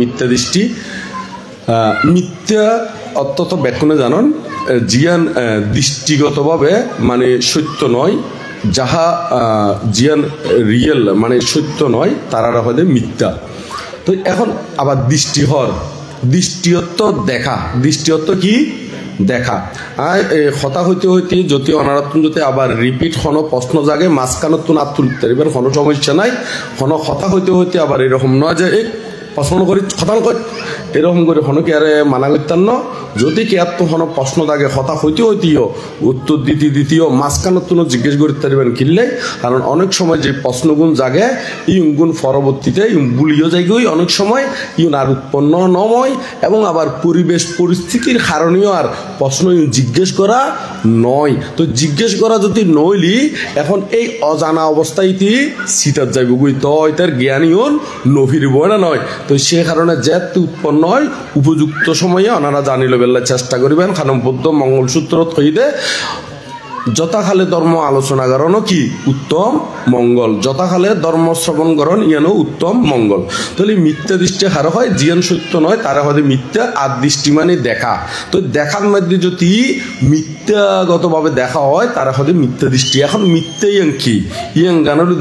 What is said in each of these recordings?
মিথ্যা দৃষ্টি মিথ্যা অত্যন্ত ব্যাখ্যানে জানন জিয়ান দৃষ্টিগতভাবে মানে সত্য নয়, যাহা জিয়ান রিয়েল মানে সত্য নয় তারা হয়তো মিথ্যা। তো এখন আবার দৃষ্টিয়ত্ব দেখা, দৃষ্টিয়ত্ব কি দেখা আর কথা হইতে হইতে যদি অনারত্ন যদি আবার রিপিট কোনো প্রশ্ন জাগে মাঝখানত না তুলতে এবার কোনো সমস্যা নাই, কোনো কথা হইতে হইতে আবার এরকম নয় যে এই প্রশ্ন করি খতাল কর এরকম করে হনো কি আরে মানা করতেন না, যদি কি এত হনো প্রশ্ন থাকে কথা হইতে হইতেও উত্তর দ্বিতীয় মাঝখানত জিজ্ঞেস করতে পারবেন কিনলে, কারণ অনেক সময় যে প্রশ্নগুণ জাগে ইগুণ পরবর্তীতে ভুলিও যাইগই অনেক সময় ইউন আর উৎপন্ন নয় এবং আবার পরিবেশ পরিস্থিতির কারণেও আর প্রশ্ন জিজ্ঞেস করা নয়। তো জিজ্ঞেস করা যদি নইলি এখন এই অজানা অবস্থাইতে সিটার যাইব গুই তো এটার জ্ঞানীয় নভিরব না নয়। তো সে কারণে যেহেতু উৎপন্ন হয় উপযুক্ত সময়ে ওনারা জানিল বেলার চেষ্টা করিবেন। কারণ বৌদ্ধ মঙ্গলসূত্র হইতে যথাকালে ধর্ম আলোচনা করানো কি উত্তম মঙ্গল, যথাকালে ধর্ম শ্রবণ করণ ইয়ানো উত্তম মঙ্গল। তাহলে মিথ্যা দৃষ্টি হার হয় জিয়ান সত্য নয় তারা হয়তো মিথ্যা আর দৃষ্টি মানে দেখা। তো দেখার মধ্যে যদি মিথ্যাগতভাবে দেখা হয় তারা হয়তো মিথ্যা দৃষ্টি। এখন মিথ্যা ইয়াং কি ইয়াং গানের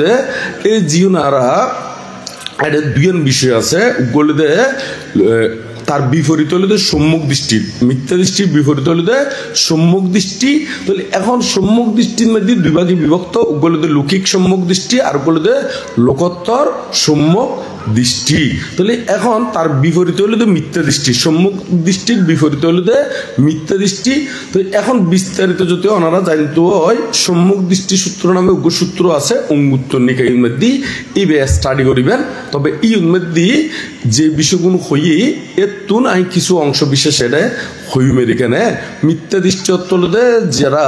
এই জিওনারা এটা দুইজন বিষয় আছে গলিতে তার বিপরীত হলে সম্মুখ দৃষ্টি, মিথ্যা দৃষ্টির বিপরীত হলে সম্মুখ দৃষ্টি। তাহলে এখন সম্মুখ দৃষ্টির মধ্যে দুই ভাগে বিভক্ত, বলতে লৌকিক সম্মুখ দৃষ্টি আর বলতে লোকোত্তর সম্মুখ দৃষ্টি। তাহলে এখন তার বিপরীত হলে তো মিথ্যা দৃষ্টি, সম্মুখ দৃষ্টির বিপরীত হলে মিথ্যা দৃষ্টি। তো এখন বিস্তারিত যদি ওনারা জানতে হয় সম্মুখ দৃষ্টি সূত্র নামে সূত্র আছে অঙ্গুত্তর নিকায়ের মধ্যে এই স্টাডি করিবেন। তবে এই মধ্যে যে বিষয়গুলো হইয়ে এতুন আই কিছু অংশ বিশেষ এটা হইবে এখানে মিথ্যা দৃষ্টি অত্যলতে যারা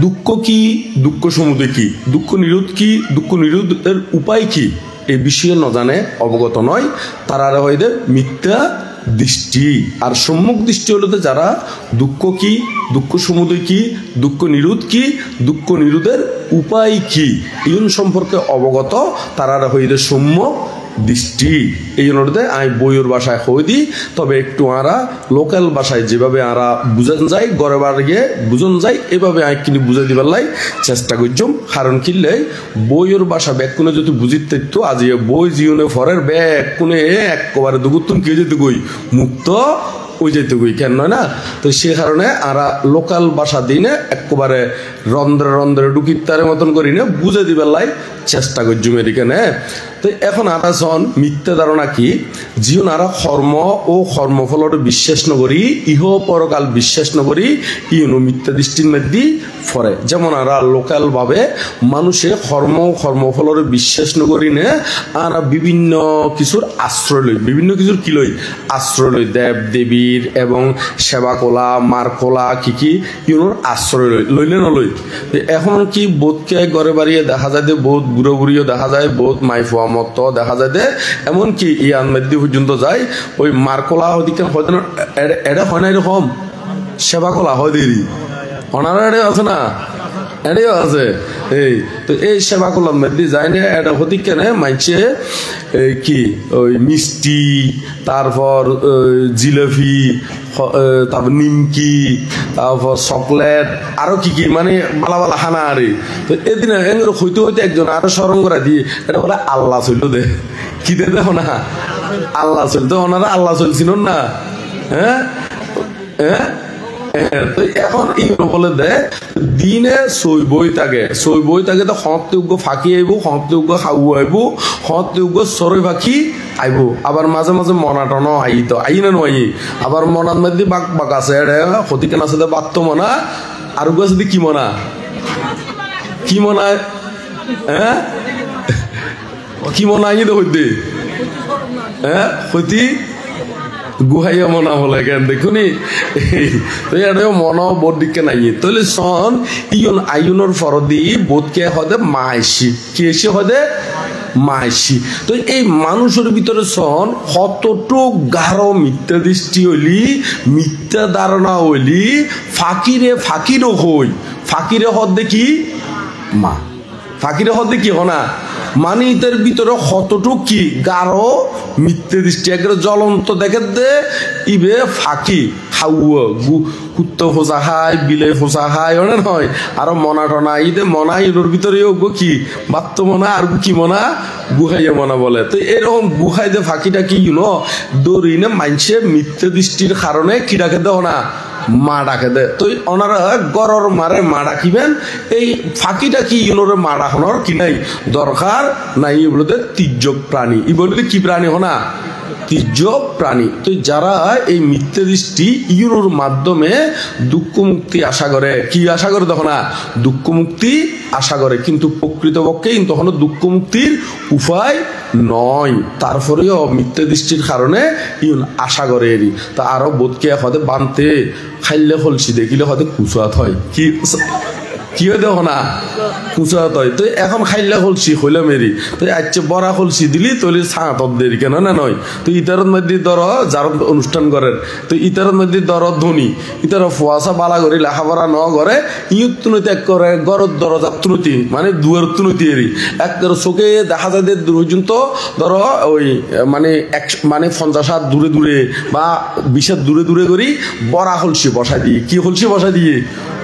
দুঃখ কি, দুঃখ সমুদয় কি, দুঃখ নিরোধ কি, দুঃখ নিরোধের উপায় কি এই বিষয়ে ন জানে অবগত নয় তারা হইতে মিথ্যা দৃষ্টি। আর সম্মুখ দৃষ্টি হলো যারা দুঃখ কি, দুঃখ সমুদয় কি, দুঃখ নিরোধ কি, দুঃখ নিরোধের উপায় কি ইউন সম্পর্কে অবগত তারা হইতে সম্যক দৃষ্টি। এই জন্য আমি বইয়ের ভাষায় হই দিই, তবে একটু আরা লোকাল ভাষায় যেভাবে আরা বুঝান যায় গড়ে বাড়িয়ে বুঝন যায় এভাবে আমি কিনে বুঝাই দিবার লাই চেষ্টা করছম। কারণ কিনলে বইয়ের ভাষা ব্যাকুনে যদি বুঝিতে তো আজ বই জীবনে ফরের ব্যাকুনে একবারে দুগুত্তম কে যেতে গই মুক্ত ওই যেতে গই কেন নয় না। তো সে কারণে আরা লোকাল ভাষা দিনে একবারে রন্ধ্রে ঢুকিতারের মতন করি না বুঝে দিবার লাই চেষ্টা করছি এখানে। তো এখন আরা জন মিথ্যা ধারণা কি জীবন আরা কর্ম ও কর্মফলর বিশ্বাস নকরি ইহ পরকাল বিশ্বাস নকরি ইউনো মিথ্যা দৃষ্টির মধ্যে ফরে। যেমন আরা লোকাল ভাবে মানুষে কর্ম ও কর্মফলর বিশ্বাস নকরি নে আরা বিভিন্ন কিছুর আশ্রয় লই, বিভিন্ন কিছুর কি লই আশ্রয় লই, দেব দেবীর এবং সেবা কলা মার কলা কি ইউনোর আশ্রয় লইলে নলই। এখন কি বোধকে ঘরে বাড়িয়ে দেখা যায় যে বহুত বুড়ো বুড়িও দেখা যায়, বহুত মাইফুয়া মত দেখা যায় যে এমনকি ইয়ান মধ্যে পর্যন্ত যায় ওই মারকলা ওদিকে হয়তো না এটা হয় না এরকম সেবা কলা হয় দেরি অনারা এটা আছে না এটাও আছে। এই তো এই সেবা কলার মধ্যে যায় না এটা হতে কেন মানছে কি ওই মিষ্টি তারপর জিলাপি তারপর নিমকি তারপর চকলেট আরো কি মানে বালা বালা খানা আরে। তো এদিন হইতে হইতে একজন আরো স্মরণ করা দিয়ে এটা বলে আল্লাহ চলল দে কি দে দেখো না আল্লাহ চলতো ওনারা আল্লাহ চলছিল না। হ্যাঁ হ্যাঁ তো এখন বলে দেয় দিনে সই বই থাকে তো হতে উগ্র ফাঁকি আইব, হতে উগ্র খাবু আইব, হতে উগ্র সরই ফাঁকি আইব। আবার মাঝে মাঝে মনাটন আই না নয় আবার মনার মধ্যে বাক আছে ক্ষতি কেন আছে বাত্ত মনা আর যদি কি মনা হ্যাঁ কি মনা আই হইতে হ্যাঁ হইতি গুহাইয়া মনা বলে কেন দেখুনি তো এটা মন বোধ দিকে নাই। তাহলে সন ইয়ন আয়ুনের ফরদি বোধকে হদে মাইসি কি এসে হদে মাইসি। তো এই মানুষের ভিতরে সন কতটুক গাঢ় মিথ্যা দৃষ্টি হইলি মিথ্যা ধারণা হইলি ফাঁকিরও হই ফাঁকিরে হদ দেখি মা ফাঁকিরে হদ দেখি হনা মানে ইতার ভিতরে কতটুক কি গাঢ় মিথ্যে দৃষ্টি একবারে জ্বলন্ত দেখে দে ইবে ফাঁকি হাউয়া কুত্তো ফোসা খায় বিলে ফোসা খায় অনেক নয় আরো মনা টনা ইদে মনা ইনোর ভিতরে কি বাত্ত মনা আর কি মনা গুহাইয়া মনা বলে তো এরকম গুহাই দে ফাঁকিটা কি দৌড়ি না মানছে মিথ্যে দৃষ্টির কারণে কি ডাকে দেও না মা ডাকে দে তো ওনারা গরর মারে মা ডাকিবেন এই ফাঁকিটা কি ইনোরে মা ডাকানোর কি নাই দরকার নাই বলতে তির্যক প্রাণী ই বলতে কি প্রাণী হনা তির্যক প্রাণী তো যারা এই মিথ্যে দৃষ্টি ইউনোর মাধ্যমে দুঃখ মুক্তি আশা করে কি আশা করে তখন দুঃখ মুক্তি আশা করে কিন্তু প্রকৃতপক্ষে তখন দুঃখ মুক্তির উপায় নয় তারপরেও মিথ্যে দৃষ্টির কারণে ইউন আশা করে এরি তা আরো বোধকে হতে বানতে খাইলে হলসি দেখিলে হতে কুচুয়াত হয় কি হয় দেখো না কুচুয়াত হয় তো এখন খাইলে হলসি হইলে মেরি তো আচ্ছা বড়া হলসি দিলি তৈলি ছাঁত দেরি কেন না নয় তো ইতারত মধ্যে ধর যার অনুষ্ঠান করেন তো ইতারত মধ্যে ধর ধনী ইতার ফুয়াশা বালা করি লেখাপড়া ন করে ইউত তুনতি এক করে গরত দরজার তুনতি মানে দুয়ার তুনতি এরি এক চোখে দেখা যায় যে দূর পর্যন্ত ধরো ওই মানে মানে 50 হাত দূরে দূরে বা 20 হাত দূরে দূরে করি বড়া হলসি বসাই দিয়ে কি হলসি বসাই দিয়ে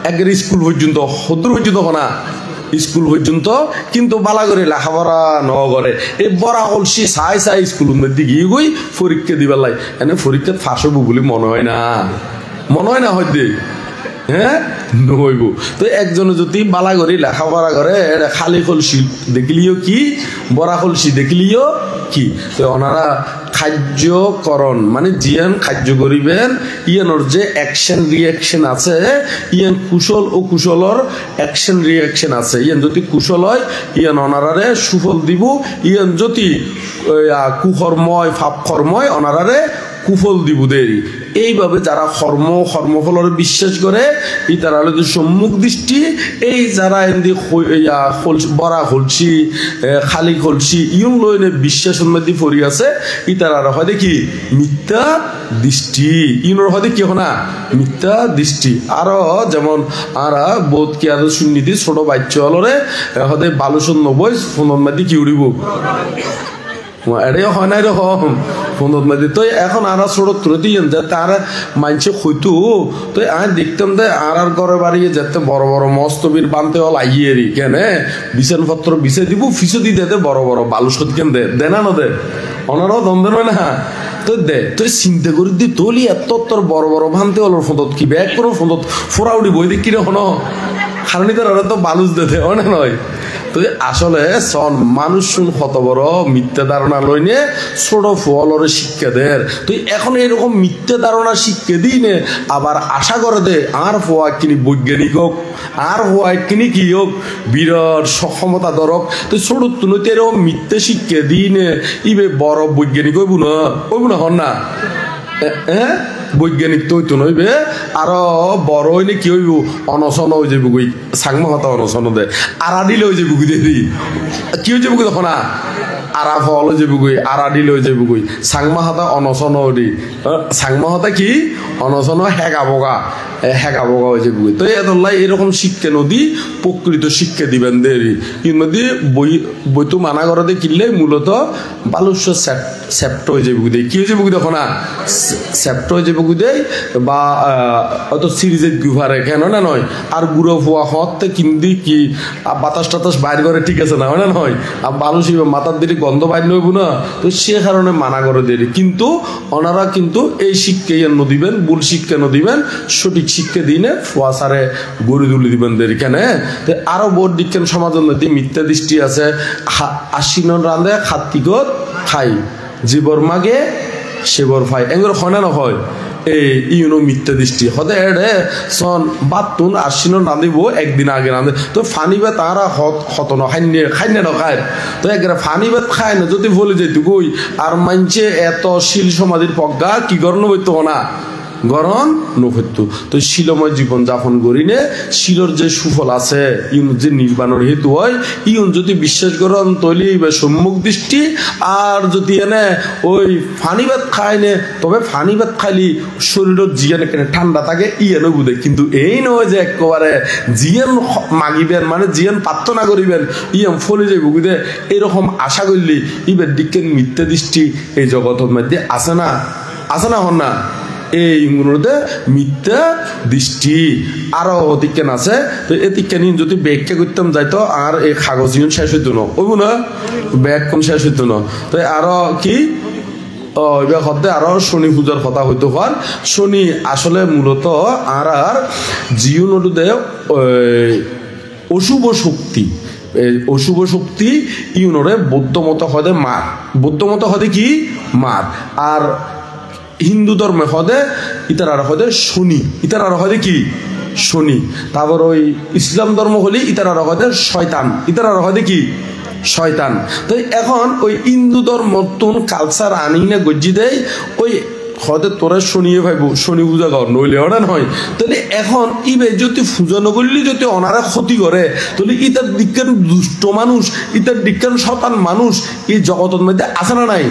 একবার স্কুল পর্যন্ত হদ্দুর পর্যন্ত না স্কুল পর্যন্ত কিন্তু বালা করে লেখাপড়া ন করে এই বড়া হলসি চাই চাই স্কুলের মধ্যে গিয়ে গই পরীক্ষা দিবার লাই এনে পরীক্ষা ফাঁস হবো বলে মনে হয় না হয়তো হ্যাঁ নইব তো একজনে যদি বালা করি লেখাপড়া করে খালি কলসি দেখলিও কি বড়া কলসি দেখলিও কি তো ওনারা খাদ্যকরণ মানে জিয়ান খাদ্য করিবেন ইয়ানোর যে অ্যাকশন রিয়াকশন আছে ইয়ান কুশল ও কুশলর অ্যাকশন রিয়াকশন আছে ইয়ান যদি কুশল হয় ইয়ান ওনারারে সুফল দিব ইয়ান যদি কুকর্ময় ফাপকর্ময় ওনারারে কুফল দিব দেরি এইভাবে যারা কর্মফলের বিশ্বাস করে ই তারা হলো সম্মুখ দৃষ্টি এই যারা এমনি বড়া খলছি খালি খলছি ইউন লইনে বিশ্বাসের মধ্যে পড়ি আছে ই তারা হয় দেখি মিথ্যা দৃষ্টি ইউনোর হয় কি না মিথ্যা দৃষ্টি আরো যেমন আরা বোধ কি আরো সুন্নিতি ছোট বাচ্চা হলরে হতে 1290 ফোনের মধ্যে কি উড়িব এটাই হয় না এরকম ফোনত মাঝে তো এখন আর ছোট দিয়েন যে তার মানছে হইতো তো আমি দেখতাম যে আর ঘরে বাড়িয়ে যেতে বড় বড় মস্তবির বানতে হল আইয়েরি কেন বিছান পত্র বিছে দিব ফিসে দিতে বড় বড় বালু সদ কেন দে না দে ওনারাও দ্বন্দ্ব নয় না তো দে তুই চিন্তা করি দি তোলি এত তোর বড় বড় ভানতে হল ফোনত কি ব্যাগ করো ফোনত ফোরা উঠি বই দেখ কিরে হনো কারণ ওরা তো বালুস দে অনেক নয় তো আসলে সন মানুষ শুন কত বড় মিথ্যা ধারণা লইনে ছোট ফলরে শিক্ষা দেয় তুই এখন এরকম মিথ্যা ধারণা শিক্ষা দিই নে আবার আশা করে দে আর হওয়া কিনি বৈজ্ঞানিক হোক আর হওয়া কিনি কি হোক বিরাট সক্ষমতা ধরক তুই ছোট তুই এরকম মিথ্যা শিক্ষা দিই নে ইবে বড় বৈজ্ঞানিক হইব না হন না হ্যাঁ বৈজ্ঞানিক তো হইতো নইবে আরো বড় হইলে কি হইব অনশন হয়ে যাবো গই সাংমা হতা অনশন দে আড়া দিলে হয়ে যাবো দেরি কি হয়ে যাবো তখন আড়া ফল হয়ে যাবো গই আড়া দিলে হয়ে যাবো গই সাংমা হতা অনশন দি সাংমা হতা কি অনশন হেগা বগা হয়ে যাবো তো এদল্লাই এরকম শিক্ষা নদী প্রকৃত শিক্ষা দিবেন দেরি এর মধ্যে বই তো মানা করে কিনলে মূলত বালুস্য সেপ্ট হয়ে যাবো দেয় কি হয়ে যাবো তখন সেপ্ট হয়ে যাবো দেয় বা হয়তো সিরিজের গুভারে কেন না নয় আর গুঁড়ো ফোয়া হতে কিনদি কি বাতাস টাতাস বাইর করে ঠিক আছে না হয় না নয় আর বালু শিবে মাথার দিকে গন্ধ বাইর নইব না তো সে কারণে মানা করে দেরি কিন্তু ওনারা কিন্তু এই শিক্ষা ইয়ে দিবেন ভুল শিক্ষা দিবেন সঠিক শিক্ষা দিনে ফোয়া সারে গড়ি তুলে দিবেন দেরি কেন আরো বোর্ড বিজ্ঞান সমাজের মধ্যে মিথ্যা দৃষ্টি আছে আশ্বিন রাঁধে খাত্তিকত খাই জীবর মাগে সেবর ফাই এগুলো হয় না হয় এই ইউনো মিথ্যা দৃষ্টি হতে এড়ে সন বাতুন আশ্বিন রাঁধিব একদিন আগে রাঁধে তো ফানি বেত তারা হত না খাইনে নখায় তো একবারে ফানি বেত খায় না যদি বলে যেত কই আর মানছে এত শিল সমাধির পজ্ঞা কি কর্ণ বইতো না গ্রহণ নকরতো। তো শিলময় জীবন যাপন করিনে শিলর যে সুফল আছে ইউন যে নির্বাণের হেতু হয় ইউন যদি বিশ্বাস করেন তৈলি সম্মুখ দৃষ্টি। আর যদি এনে ওই ফানি ভাত খায় নে তবে ফানি ভাত খাইলি শরীরের জিয়ান কেন ঠান্ডা থাকে ইয়েন বুঝে, কিন্তু এই নয় যে একেবারে জিয়ান মাগিবেন মানে জিয়ান প্রার্থনা করিবেন ইয়াম ফলে যাইব বুঝে এরকম আশা করলি ইবের দিকে মিথ্যা দৃষ্টি এই জগতের মধ্যে আছে না, আছে না হন না? এই মধ্যে মিথ্যা দৃষ্টি আরো অধিকেন আছে। তো এদিকে যদি ব্যাখ্যা করতাম যাইতো আর এই কাগজ শেষ হইতো না, ওইব না ব্যাগ কোন শেষ হইতো না। তো আরো কি এবার হতে আরো শনি পূজার কথা হইতো পার। শনি আসলে মূলত আর জীবনদে অশুভ শক্তি, অশুভ শক্তি ইউনরে বৌদ্ধ মত হদে মার, বৌদ্ধ মত হদে কি মার, আর হিন্দু ধর্মে হদে ইতার আর হদে শনি, ইতার আর হদে কি শনি। তারপর ওই ইসলাম ধর্ম হলে ইতার আর হদে শয়তান, ইতার আর হদে কি শয়তান। তো এখন ওই হিন্দু ধর্ম তুন কালচার আনি না গজ্জি দেয় ওই হদে তোরা শনিয়ে ভাইব শনি পূজা কর নইলে ওরা নয়। তাহলে এখন ইবে যদি পূজা নকরলি যদি অনারা ক্ষতি করে তাহলে ইতার দিকের দুষ্ট মানুষ, ইতার দিকের শতান মানুষ এই জগতের মধ্যে আছে না নাই?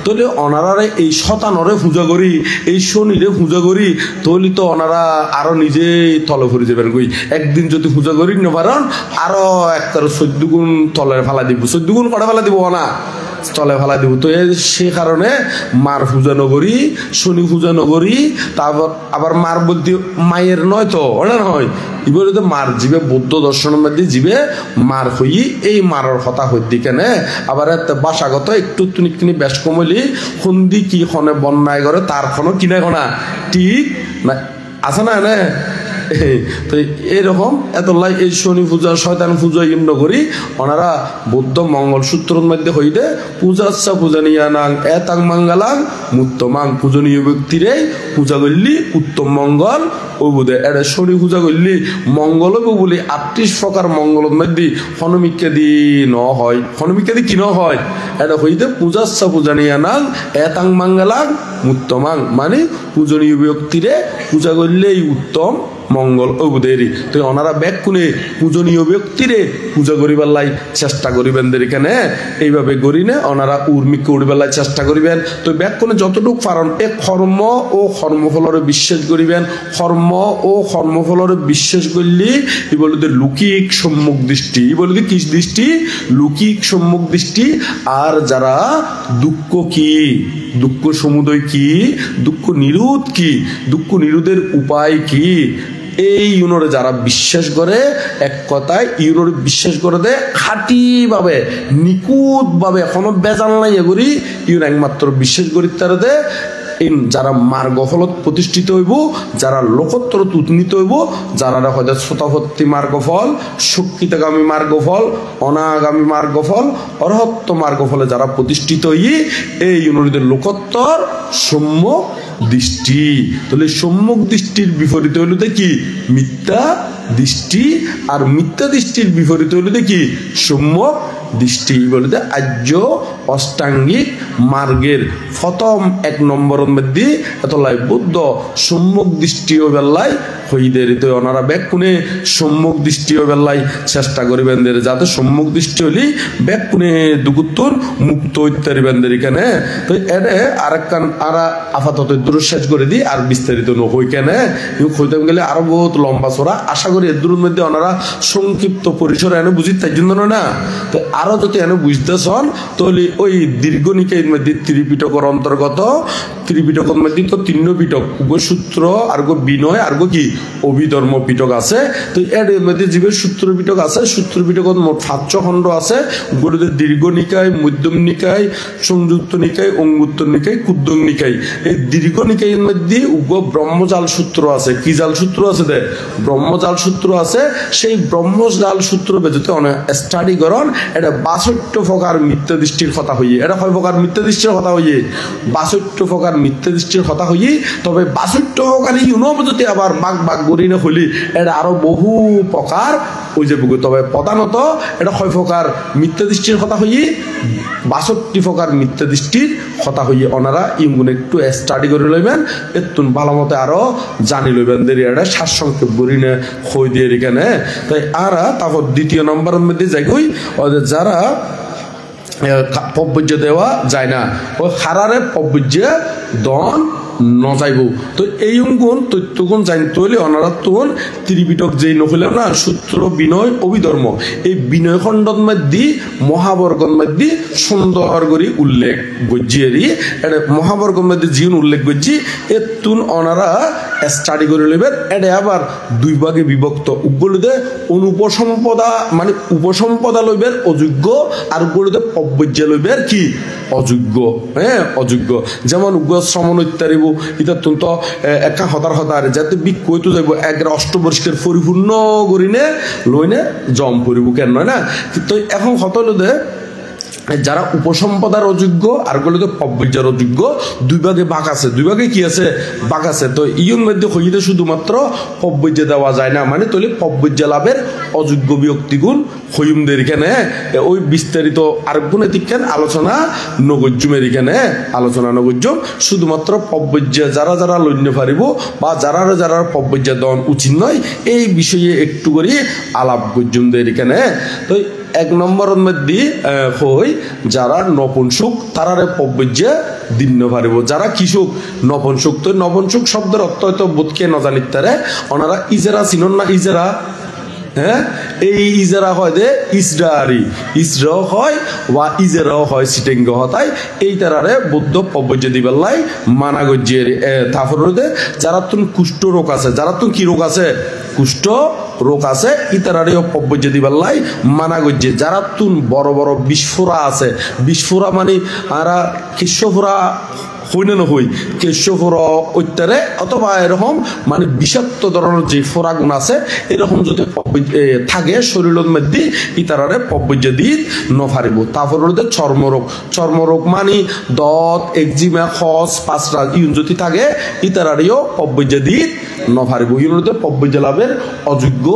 তাহলে অনারারে এই শতানরে পূজা করি, এই শনিরে পূজা করি, তাহলে তো অনারা আরো নিজেই তলে ভরে যাবেন। কই একদিন যদি পূজা করি না পারেন আরো একটা 14 গুণ তলে ফেলা দিব, 14 গুণ কটা ফেলা দিব না তলে ফেলা দিব। তো সে কারণে মার পূজা নগরী, শনি পূজা নগরী। তারপর আবার মার বলতে মায়ের নয় তো ওটা নয়, এবার তো মার জীবে বৌদ্ধ দর্শনের মধ্যে জীবে মার হই এই মারার কথা হইদি কেন আবার বাসাগত একটু তুমি বেশ কমলি সন্ধি কি খনে বন্যায় করে তার খনো কিনে খনা ঠিক না আছে না এনে। তো এরকম এত লাই এই শনি পূজা শয়তান পূজা ইন্ন করি ওনারা বৌদ্ধ মঙ্গল সূত্রের মধ্যে হইতে পূজাচ্ছা পূজা নিয়া নাং এতাং মাঙ্গালাং মুত্তমাং পূজনীয় ব্যক্তিরে পূজা করলি উত্তম মঙ্গল ও বোধে এটা শনি পূজা করলি মঙ্গল হইব বলি 38 প্রকার মঙ্গলের মধ্যে হনুমিকা দি ন হয়, হনুমিকা দি কি ন হয় এটা হইতে পূজাচ্ছা পূজা নিয়া নাং এতাং মাঙ্গালাং মুত্তমাং মানে পূজনীয় ব্যক্তিরে পূজা করলেই উত্তম মঙ্গল অবুদেরি। তো ওনারা ব্যাগ কোনে পূজনীয় ব্যক্তিরে পূজা করিবার লাই চেষ্টা করিবেন এখানে এইভাবে করিনে ওনারা উর্মিকে উড়িবার লাই চেষ্টা করিবেন। তো ব্যাগ কোনে যতটুকু পারেন এ কর্ম ও কর্মফলরে বিশ্বাস করিবেন, কর্ম ও কর্মফলরে বিশ্বাস করলে ই বলতে লৌকিক সম্মুখ দৃষ্টি, ই বলতে কি দৃষ্টি লৌকিক সম্মুখ দৃষ্টি। আর যারা দুঃখ কি দুঃখ সমুদয় কি দুঃখ নিরোধ কি দুঃখ নিরোধের উপায় কি এই ইউনোরে যারা বিশ্বাস করে এক কথায় ইউনোরে বিশ্বাস করে দে খাঁটি ভাবে নিখুঁত ভাবে কোনো বেজাল নাই এগুলি ইউন একমাত্র বিশ্বাস করি তারা দে যারা মার্গ ফলত প্রতিষ্ঠিত হইব, যারা লোকোত্তর উন্নীত হইব, যারা হয়তো শ্রোতাভর্তি মার্গফল, শক্তিতাগামী মার্গফল, অনাগামী মার্গফল, অরহত্ত মার্গফলে যারা প্রতিষ্ঠিত হই এই ইউনিদের লোকোত্তর সম্যক দৃষ্টি। তাহলে সম্যক দৃষ্টির বিপরীত হইল কি মিথ্যা দৃষ্টি, আর মিথ্যা দৃষ্টির বিপরীত হইল কি সম্যক দৃষ্টি। বলতে আর্য অষ্টাঙ্গিক মার্গের প্রথম 1 নম্বরের মধ্যে এতলাই বুদ্ধ সম্যক দৃষ্টি ও বেল্লাই হইদের। তো ওনারা ব্যাগ কোনে সম্যক দৃষ্টি ও বেল্লাই চেষ্টা করিবেন যাতে সম্যক দৃষ্টি হলি ব্যাগ কোনে দুগুত্তর মুক্ত ইত্যাদি বেন্দের এখানে। তো এটা আরেকখান আর আপাতত দূর শেষ করে দিই আর বিস্তারিত নহই কেন হইতে গেলে আরো বহুত লম্বা চড়া। আশা করি এর দূরের মধ্যে ওনারা সংক্ষিপ্ত পরিসরে এনে বুঝি তাই জন্য না। তো আরো যদি এনে বুঝতেছন তাহলে ওই দীর্ঘনিকায়ের মধ্যে ত্রিপিটকের অন্তর্গত ত্রিপিটকের মধ্যে তো 3 পিটক সূত্র আর বিনয় আর কি অভিধর্ম পিটক আছে। তো এর মধ্যে জীবের সূত্র পিটক আছে, সূত্র পিটকত মোট 5 খণ্ড আছে। গুরুদের দীর্ঘ নিকায়, মধ্যম নিকায়, সংযুক্ত নিকায়, অঙ্গুত্তর নিকায়, কুদ্দম নিকায়। এই দীর্ঘ নিকায়ের মধ্যে ব্রহ্মজাল সূত্র আছে। কি জাল সূত্র আছে দে ব্রহ্মজাল সূত্র আছে। সেই ব্রহ্মজাল সূত্র যদি অনেক স্টাডি করেন এটা 62 প্রকার মিথ্যা দৃষ্টির কথা হইয়ে, এটা 6 প্রকার মিথ্যা দৃষ্টির কথা হইয়ে 62 প্রকার মিথ্যা দৃষ্টির কথা হই তবে 62 প্রকার যদি আবার বাগ করি না হলি এটা আরো বহু প্রকার ওই যে তবে প্রধানত এটা 6 প্রকার মিথ্যা দৃষ্টির কথা হই 62 প্রকার মিথ্যা দৃষ্টির কথা হই ওনারা ইমগুন একটু স্টাডি করে লইবেন এতুন ভালো মতো আরো জানি লইবেন দেরি এটা সারসংক্ষেপ করি না হই দিয়ে এখানে তাই আর তারপর দ্বিতীয় নম্বরের মধ্যে যাই কই ওদের যারা পব্বজ্য দেওয়া যায় না ও হারারে পব্বজ্য দন নজাইব তো এই গুণ তথ্যগুণ জানতে হলে ওনারা তখন ত্রিপিটক যেই নকলেও না সূত্র বিনয় অভিধর্ম এই বিনয় খণ্ডর মধ্যে মহাবর্গর মধ্যে সুন্দর করে উল্লেখ গজ্জিয়েরি এটা মহাবর্গর মধ্যে জীবন উল্লেখ করছি এতুন ওনারা স্টাডি করে নেবেন এটা আবার দুই ভাগে বিভক্ত উগুলোতে অনুপসম্পদা মানে উপসম্পদা লইবের অযোগ্য আর উগুলোতে পব্বজ্য লইবের কি অযোগ্য হ্যাঁ অযোগ্য যেমন উগ্র শ্রমণ ইত্যাদি এটা তো একা হতার যাতে বিক কইতো যাইব একরা অষ্টবর্ষের পরিপূর্ণ করিনে লইনে জম পরিব কেন নয় না তো এখন কত হলো যারা উপসম্পদার অযোগ্য আর গুলোতে পব্বজ্যার অযোগ্য দুই ভাগে ভাগ আছে দুই ভাগে কি আছে ভাগ আছে তো ইয়ন মধ্যে হইতে শুধুমাত্র পব্বজ্য দেওয়া যায় না মানে তলে পব্বজ্য লাভের অযোগ্য বিয়ক্তিগুণ হইমদের এখানে ওই বিস্তারিত আর গুণে তিকেন আলোচনা নগজ্যমের এখানে আলোচনা নগজ্যম শুধুমাত্র পব্বজ্য যারা যারা লইন্য পারিব বা যারা পব্বজ্য দন উচিত নয় এই বিষয়ে একটু করে আলাপ গজ্যমদের এখানে তো এক নম্বরের মধ্যে হই যারা নপুংসুক তারারে পব্বজ্য দিন্য পারিব যারা কিসুক নপুংসুক তো নপুংসুক শব্দের অর্থ হয়তো বোধকে নজানিত তারে ওনারা ইজারা চিনন না ইজারা হ্যাঁ এই ইজারা হয় দে ইসরারি ইসরাও হয় বা ইজারাও হয় সিটেঙ্গ হতায় এই তারারে বৌদ্ধ পব্বজ্য দিবেলাই মানা গজ্যের তারপর যারা তুন কুষ্ঠ রোগ আছে যারা তুন কি রোগ আছে কুষ্ঠ রোগ আছে ইতারারেও পব্বজ্য দিবেলাই মানা গজ্যে যারা তুন বড় বড় বিস্ফোরা আছে বিস্ফোরা মানে আরা কিস্যফোরা হই না হই কেশফোর ঐত্যারে অথবা এরকম মানে বিষাক্ত ধরনের যে ফোরাগুণ আছে এরকম যদি থাকে শরীরের মধ্যে ইতারারে পব্বজ্য দিত নফারিব তারপর চর্মরোগ মানে দত একজিমা খস পাঁচরা ইউন যদি থাকে ইতারারেও পব্বজ্য দিত নফারিব ইউনতে পব্বজ্য লাভের অযোগ্য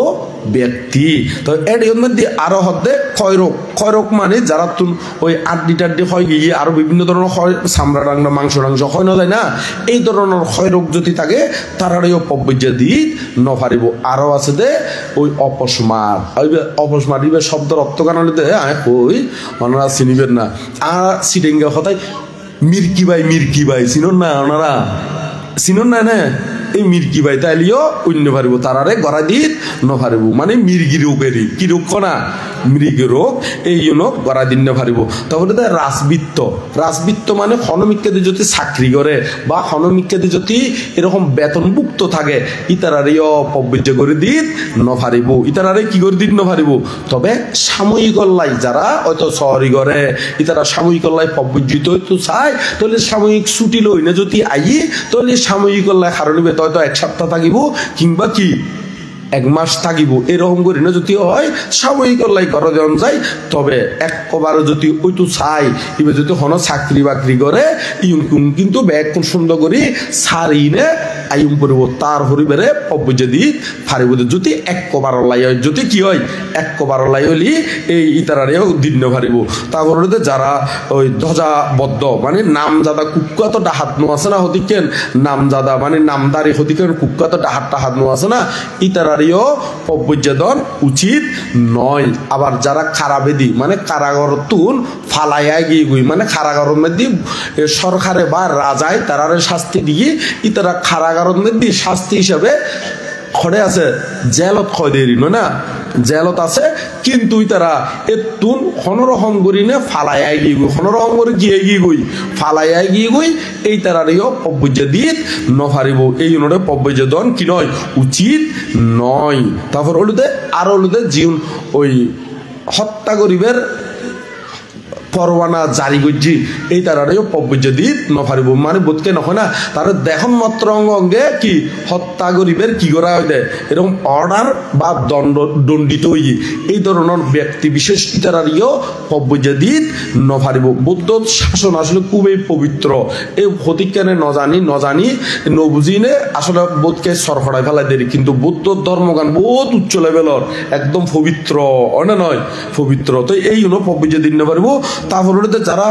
ব্যক্তি তো এর মধ্যে আরো হতে ক্ষয়রোগ মানে যারা তুন ওই আড্ডি টাড্ডি হয় গিয়ে আরো বিভিন্ন ধরনের হয় চামড়া ডাংরা মাংস হয় না যায় না এই ধরনের ক্ষয়রোগ যদি থাকে তারারেও পব্বজ্য দিত নফারিব আরো আছে দে ওই অপস্মার ইবে শব্দের অর্থ কারণে কই ওনারা চিনিবেন না আর সিডেঙ্গা কথায় মির্কি ভাই চিনুন না ওনারা চিনুন না না এই মির্কি ভাই তাইলেও অন্য পারিব তারারে গড়া দিত নপারিব মানে মির্গি রোগেরই কি রোগ কনা মৃগী রোগ এই জন্য গড়া দিন নপারিব তারপরে রাজবৃত্ত মানে হনমিক্যাদি যদি চাকরি করে বা হনমিক্যাদি যদি এরকম বেতনভুক্ত থাকে ইতারারেও পব্বজ্য করে দিত নপারিব ইতারারে কি করে দিত নপারিব তবে সাময়িক লাই যারা হয়তো শহরি করে ইতারা সাময়িক লাই পব্বজ্যিত হয়তো চায় তাহলে সাময়িক ছুটি লই না যদি আই তাহলে সাময়িক লাই হারণিবে হয়তো এক সপ্তাহ থাকিব কিংবা কি এক মাস থাকিব এরকম করি না যদি হয় সাময়িক লাই করা যেমন যায় তবে একবার যদি ওইটু চাই এবার যদি হন চাকরি বাকরি করে ইউন কিন্তু ব্যাগ কোন সুন্দর করি সারি নে আইম পড়ব তার হরিবারে পব্বজ্য দিত ফারিব যদি একবার লাই হয় যদি কি হয় একবার লাই হলি এই ইতারারেও দিন ফারিব তারপরে যারা ওই ধ্বজাবদ্ধ মানে নামজাদা কুকুয়াত ডাহাত নো আছে না হতিকেন নামজাদা মানে নামদারি হতিকেন কুকুয়াত ডাহাত নো আছে না ইতারারেও পব্বজ্য দন উচিত নয় আবার যারা খারাপেদি মানে কারাগার তুন ফালাইয়া গিয়ে গুই মানে কারাগারের মধ্যে সরকারে বা রাজায় তারারে শাস্তি দিয়ে ইতারা কারাগারের মধ্যে শাস্তি হিসাবে খড়ে আছে জেলত খয় দেরি না জেলত আছে কিন্তু তারা এতুন হনরকম করি নে ফালাইয়া গিয়ে গুই হনরকম করে গিয়ে গই ফালাইয়া গিয়ে গই এই তারারেও পব্বজ্য দিত নফারিব এই জন্য পব্বজ্য দন কি নয় উচিত নয় তারপর হলুদে আর হলুদে জীবন ওই হত্যা গরিবের পরওয়ানা জারি করছি এই তারারেও পব্বজাদিদ নফারিব মানে বোধকে নয় না তারা দেখুন মাত্র অঙ্গে কি হত্যা গরিবের কি করা হয় দেয় এরকম অর্ডার বা দণ্ডিত হই এই ধরনের ব্যক্তি বিশেষ ইতারারিও পব্বজাদিদ নফারিব বৌদ্ধ শাসন আসলে খুবই পবিত্র এই হতিকানে নজানি নবুজিনে আসলে বোধকে সরফড়ায় ফেলাই দেরি কিন্তু বৌদ্ধ ধর্মগান বহুত উচ্চ লেভেলর একদম পবিত্র অনে নয় পবিত্র তো এই হলো পব্বজাদিদ নফারিব তারপরে যারা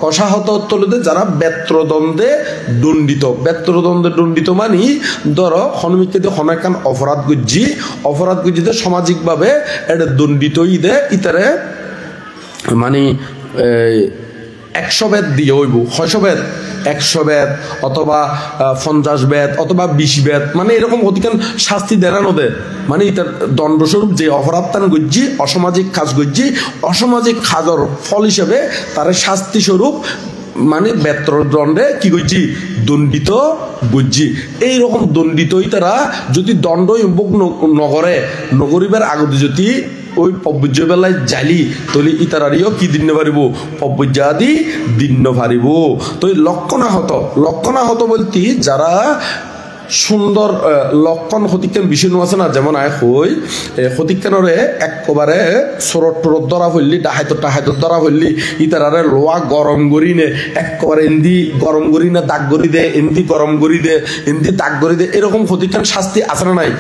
কষাহত তলতে যারা বেত্রদ্বন্দ্বে দণ্ডিত মানে ধরো হনুমিককে দিয়ে হনাকান অপরাধ গুজিতে সামাজিকভাবে এটা দণ্ডিত ইতারে মানে 100 বেদ দিয়ে হইব 100 বেদ অথবা 50 বেদ অথবা 20 বেদ মানে এরকম অধিকান শাস্তি দেরানো দেয় মানে এটার দণ্ডস্বরূপ যে অপরাধটান গজ্জি অসামাজিক কাজ গজ্জি অসামাজিক কাজের ফল হিসেবে তার শাস্তি স্বরূপ মানে বেত্রদণ্ডে কি করছি দণ্ডিত গজ্জি এইরকম দণ্ডিতই তারা যদি দণ্ড নগরিবার আগতে যদি ওই পব্বজ্য বেলায় জালি তলে ইতারারিও কি দিন পারিব পব্বজ্জাদি দিন পারিব তো লক্ষণাহত বলতে যারা সুন্দর লক্ষণ হতিকান বিষয় আছে না যেমন হতিকানরে একবারে সরট ধরা ফেললি ডাহাইত ধরা ফেললি ইতারারে লোয়া গরম করি নে একবারে এন্দি গরম করি না দাগ করি দে এন্দি গরম করি দে এন্দি দাগ করি দে এরকম হতিকান শাস্তি আছে না নাই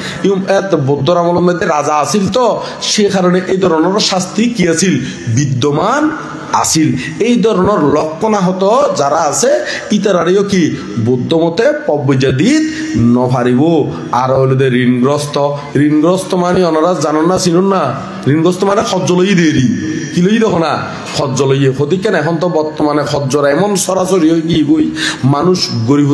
বৌদ্ধর আমলের মধ্যে রাজা আছিল তো সে কারণে এই ধরনের শাস্তি কি আছিল বিদ্যমান আসিল এই ধরনের লক্ষণাহত যারা আছে ইতারারিও কি বৌদ্ধ মতে পব্বজাদিদ নফারিব আর হলো ঋণগ্রস্ত মানে ওনারা জানেন না চিনুন না ঋণগ্রস্ত মানে খরচ লই দেরি কি লই দেখো না খরচ লইয়ে হতিকেন এখন তো বর্তমানে খরচর এমন সরাসরি হয়ে গই মানুষ গরিব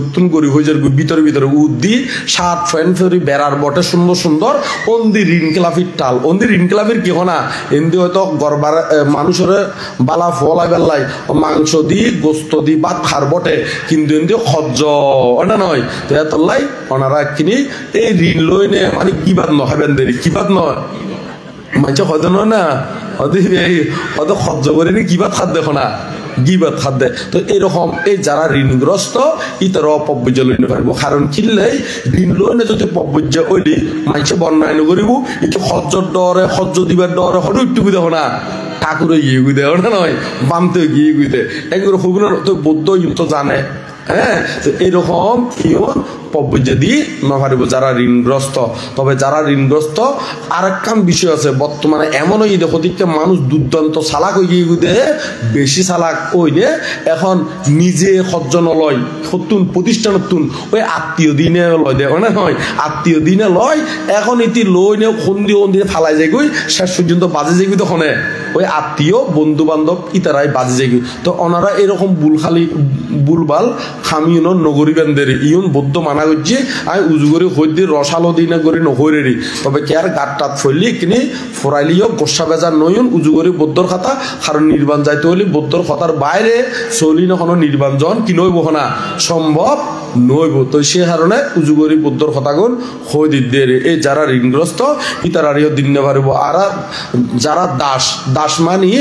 হয়ে যায় ভিতরে উদ্দি সাত ফ্যান ফেরি বেড়ার বটে সুন্দর অন্দি ঋণ খেলাফির টাল অন্দি ঋণ খেলাফির কি না এমনি হয়তো গরবার মানুষের বালা ফলাই বেল্লাই মাংস দি গোস্ত দি ভাত খার বটে কিন্তু এমনি খরচ ওটা নয় তো এতলাই ওনারা কিনি এই ঋণ লই নে মানে কি বাদ নয় বেন্দেরি কি বাদ নয় মাঝে হয়তো নয় না হয়তো খরচ করে নি কিবা খাদ দেখো না গিবাদ খাদ্য তো এরকম এই যারা ঋণগ্রস্ত ইতারা পব্বজ্য লইতে পারবো কারণ কিনলেই ঋণ লইনে যদি পব্বজ্য ওইলি মানুষে বন্যায়ন করিব একটু খরচর ডরে খরচ দিবার ডরে হঠাৎ একটু দেখো না ঠাকুরে গিয়ে গুই দেয় ওটা নয় বামতে গিয়ে গুই দেয় এগুলো হুগুলো তো বৌদ্ধ তো জানে হ্যাঁ তো এরকম পব্বজাদি নফারিব যারা ঋণগ্রস্ত তবে যারা ঋণগ্রস্ত আর একখান বিষয় আছে বর্তমানে এমন হয়ে দেখতে মানুষ দুর্দান্ত চালাক হয়ে গিয়ে বেশি চালাক ওইনে এখন নিজে খরচ নলয় সতুন প্রতিষ্ঠানতুন ওই আত্মীয় দিনে লয় দেয় না হয় আত্মীয় দিনে লয় এখন এটি লই নে খন্দি ফালাই যায় গই শেষ পর্যন্ত বাজে যাই তখন ওই আত্মীয় বন্ধু বান্ধব ইতারাই বাজে যাই তো ওনারা এরকম বুলবাল খামিও নগরী বেন্দের ইউন বৌদ্ধ মানা করছি আমি উজু করে হই দিয়ে রসালো দিনে করি নহরেরি তবে কে আর গাত টাত ফেললি কিনি ফোরাইলিও গোসা বেজার নয়ন উজু করে বৌদ্ধর খাতা কারণ নির্বাণ যাইতে হলে বৌদ্ধর খাতার বাইরে চলি নখনো নির্বাণ জন কি নইব না সম্ভব নইব তো সে কারণে উজু করি বৌদ্ধর কথাগুন হই দিয়ে এই যারা ঋণগ্রস্ত ইতারারিও দিন না পারব আর যারা দাস মানি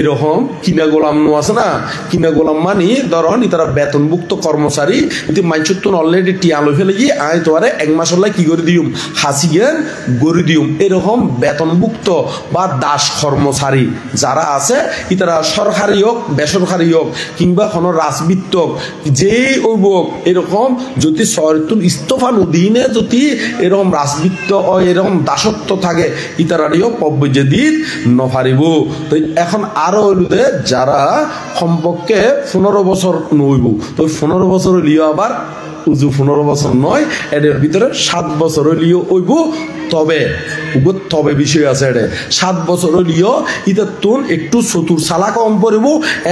এরকম কিনা গোলাম নো আছে না কিনা গোলাম মানি ধরন ইতারা বেতনভুক্ত কর্মচারী ইতি মাইচুত্তন অলরেডি টিয়ালো ফেলে গিয়ে আয় তোয়ারে এক মাস হলে কি করে দিউম হাসি জ্ঞান গড়ি দিউম এরকম বেতনভুক্ত বা দাস কর্মচারী যারা আছে ইতারা সরকারি হোক বেসরকারি হোক কিংবা কোনো রাজবিত্ত যেই ওবক এরকম যদি শহরতুন ইস্তফা নদীনে যদি এরকম রাজবিত্ত ও এরকম দাসত্ব থাকে ইতারারিও পব্বজাদিদ নফারিব তো এখন আরো হইলুদে যারা সম্পর্কে 15 বছর নইব তো 15 বছর লিও আবার উজু 15 বছর নয় এদের ভিতরে 7 বছর লিও ওইব তবে বিষয় আছে এটা 7 বছর লিও ইতাতুন একটু চতুর চালা কম পড়ব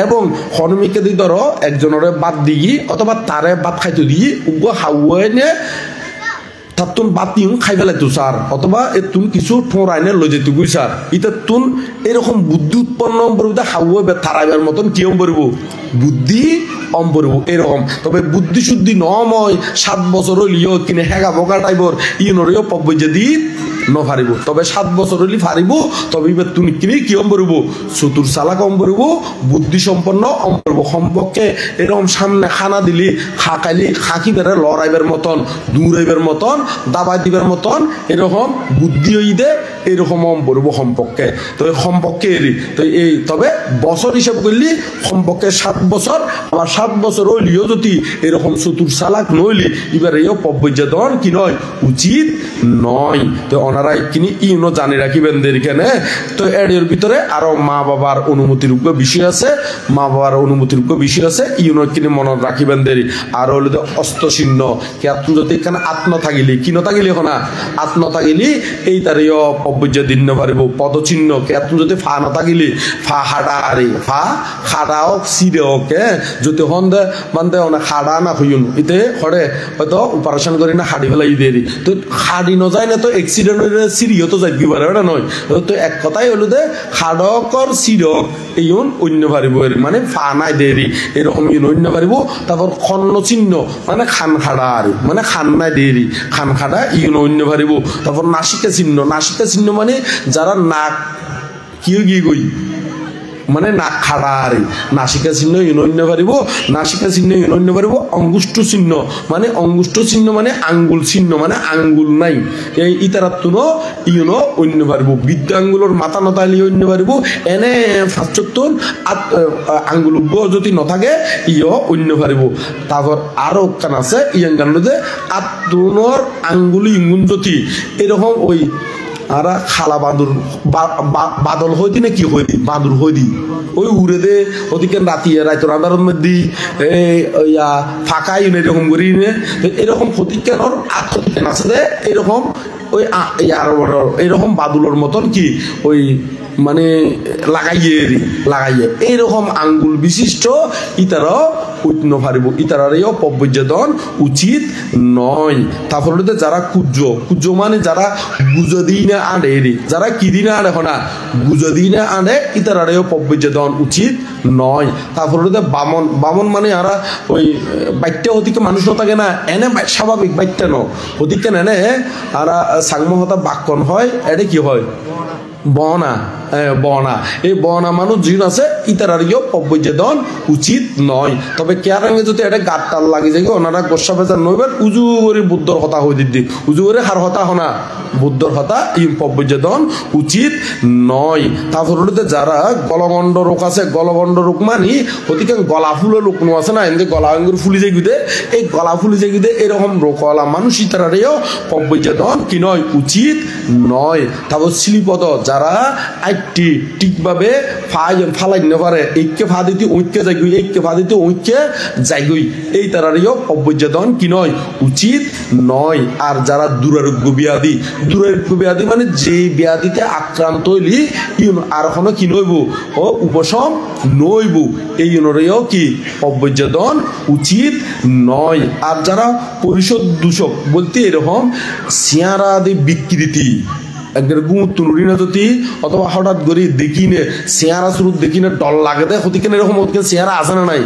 এবং হনুমিকে দি ধরো একজনের বাদ দিই অথবা তারে বাদ খাইতে দিই উগো হাওয়াইনে তাতুন বাতিং খাই ফেলাইতো স্যার অথবা এতুন কিছু ঠোঁড়াইনে লই যেত গুই স্যার ইতাতুন এরকম বুদ্ধি উৎপন্ন করবো হাওয়া তারাইবার মতন কি করবো বুদ্ধি অম্বরব এরকম তবে বুদ্ধি শুদ্ধি নময় 7 বছর লিও কিনে হেগা বোকা টাইপর ইনরেও পব্বজাদিদ নফারিব তবে 7 বছর হইলে ফারিব তবে এবার তুমি কিনি কি অম্বরব চতুর চালাক অম্বরব বুদ্ধি সম্পন্ন অম্বরব সম্পর্কে এরকম সামনে খানা দিলি খাকাইলি খাকি বেড়ে লড়াইবার মতন দূরাইবার মতন দাবাই দিবার মতন এরকম বুদ্ধি হই দে এরকম অম্বরব সম্পর্কে তো সম্পর্কে এরি তো এই তবে বছর হিসাব করলি সম্পর্কে 7 বছর আবার 7 বছর হইলিও যদি এরকম চতুর চালাক নইলি এবার এই পব্বজ্জাদন কি নয় উচিত নয় তো ওনারা কিনি ইউনো জানি রাখিবেন এখানে তো এর ভিতরে আরো মা বাবার অনুমতির উপর বিষয় আছে মা বাবার অনুমতির উপর বিষয় আছে ইউনো কিনি মনে রাখিবেন দেরি আর হলো অস্ত চিহ্ন কেতন যদি এখানে আত্ম থাকিলি কিন থাকিলি এখন আত্ম থাকিলি এই তারিও পব্বজ্জা দিন পারিব পদচিহ্ন কেতন যদি ফা না থাকিলি ফা হাডা আরে ফা খাড়া হোক সিরে হোক যদি হন দে মানে অনেক খাড়া না হইন ইতে হরে হয়তো অপারেশন করি না হাড়ি ফেলাই দেরি তো হাড়ি ন যায় না তো এক্সিডেন্ট হয়ে সিরিও তো যাই পারে ওটা নয় তো এক কথাই হলো দে খাড়কর সিরক এই অন্য পারিব মানে ফা নাই দেরি এরকম অন্য পারিব তারপর খন্ন চিহ্ন মানে খান খাড়া আর মানে খান নাই দেরি খান খাড়া ইউন অন্য পারিব তারপর নাসিকা চিহ্ন মানে যারা নাক কি গই মানে নাক খাড়া আরে নাসিকা চিহ্ন ইউনন্য পারিব নাসিকা চিহ্ন ইউনন্য পারিব অঙ্গুষ্ঠ চিহ্ন মানে আঙ্গুল চিহ্ন মানে আঙ্গুল নাই এই ইতারাতুন ইউনো অন্য পারিব বিদ্যাঙ্গুলর মাথা নতালি অন্য পারিব এনে ফাঁচত্তর আঙ্গুল যদি নথাকে ইয় অন্য পারিব তারপর আরো কান আছে ইয়ান গানতে আত্মনর আঙ্গুলি ইঙ্গুন যদি এরকম ওই আর খালা বাদল হইতি না কি হইতি বাদুর হইতি ওই উড়ে দে ওদিকে রাতি রাইতো রান্নার মধ্যে ফাঁকা এরকম করি এরকম প্রতিজ্ঞানোর আত্মবিজ্ঞান আছে এরকম ওই এরকম বাদুলোর মতন কি ওই মানে লাগাইয়ে এইরকম আঙ্গুল বিশিষ্ট ইতারাও উঠন পারিব ইতারারেও পব্বজ্জাদন উচিত নয় তারপরে যারা কুজ মানে যারা গুজদিনে আনে যারা কি দিনে আনে না গুজদিনে আনে ইতারারেও পব্বজ্জাদন উচিত নয় তারপরে বামন মানে আরা ওই বাচ্চা হতিকে মানুষ থাকে না এনে স্বাভাবিক বাচ্চা ন হতিকে এনে আরা সাংমহতা বাক্যন হয় এটা কি হয় বনা এই বনা মানুষ যিন আছে ইতারারিও পব্বজ্জাদন উচিত নয় তবে কেয়ারাঙ্গে যদি এটা গাটটাল লাগে যায় ওনারা গোসা বেজার নইবার উজু করে বুদ্ধর হতা হয়ে দিদি উজু করে হার হতা হনা বুদ্ধর হতা ই পব্বজ্জাদন উচিত নয় তারপরে যারা গলগণ্ড রোগ আছে গলগণ্ড রোগ মানি অতিকে গলা ফুলের রোগ নো আছে না এমনি গলা আঙ্গুর ফুলি যাই গুদে এই গলা ফুলি যাই গুদে এরকম রোগওয়ালা মানুষ ইতারারিও পব্বজ্জাদন কি নয় উচিত নয় তারপর শ্লীপদ যারা আইটি ঠিকভাবে ফালাই না পারে এইকে ফা দিতে ঐক্যে যাইগুই এইকে ফা দিতে ঐক্যে যাইগুই এই তারারিও পব্বজ্জাদন কি নয় উচিত নয় আর যারা দুরারোগ্য ব্যাধি মানে যে ব্যাধিতে আক্রান্ত হইলি আর এখনো কি নইব ও উপশম নইব এই অনুরেও কি পব্বজ্জাদন উচিত নয় আর যারা পরিষদ দূষক বলতে এরকম সিয়ারা আদি বিকৃতি একবার গুমুত্তুরি না যদি অথবা হঠাৎ করে দেখি নে চেহারা শুরু দেখি না ডল লাগে দেয় হতিকে এরকম চেহারা আসে না নাই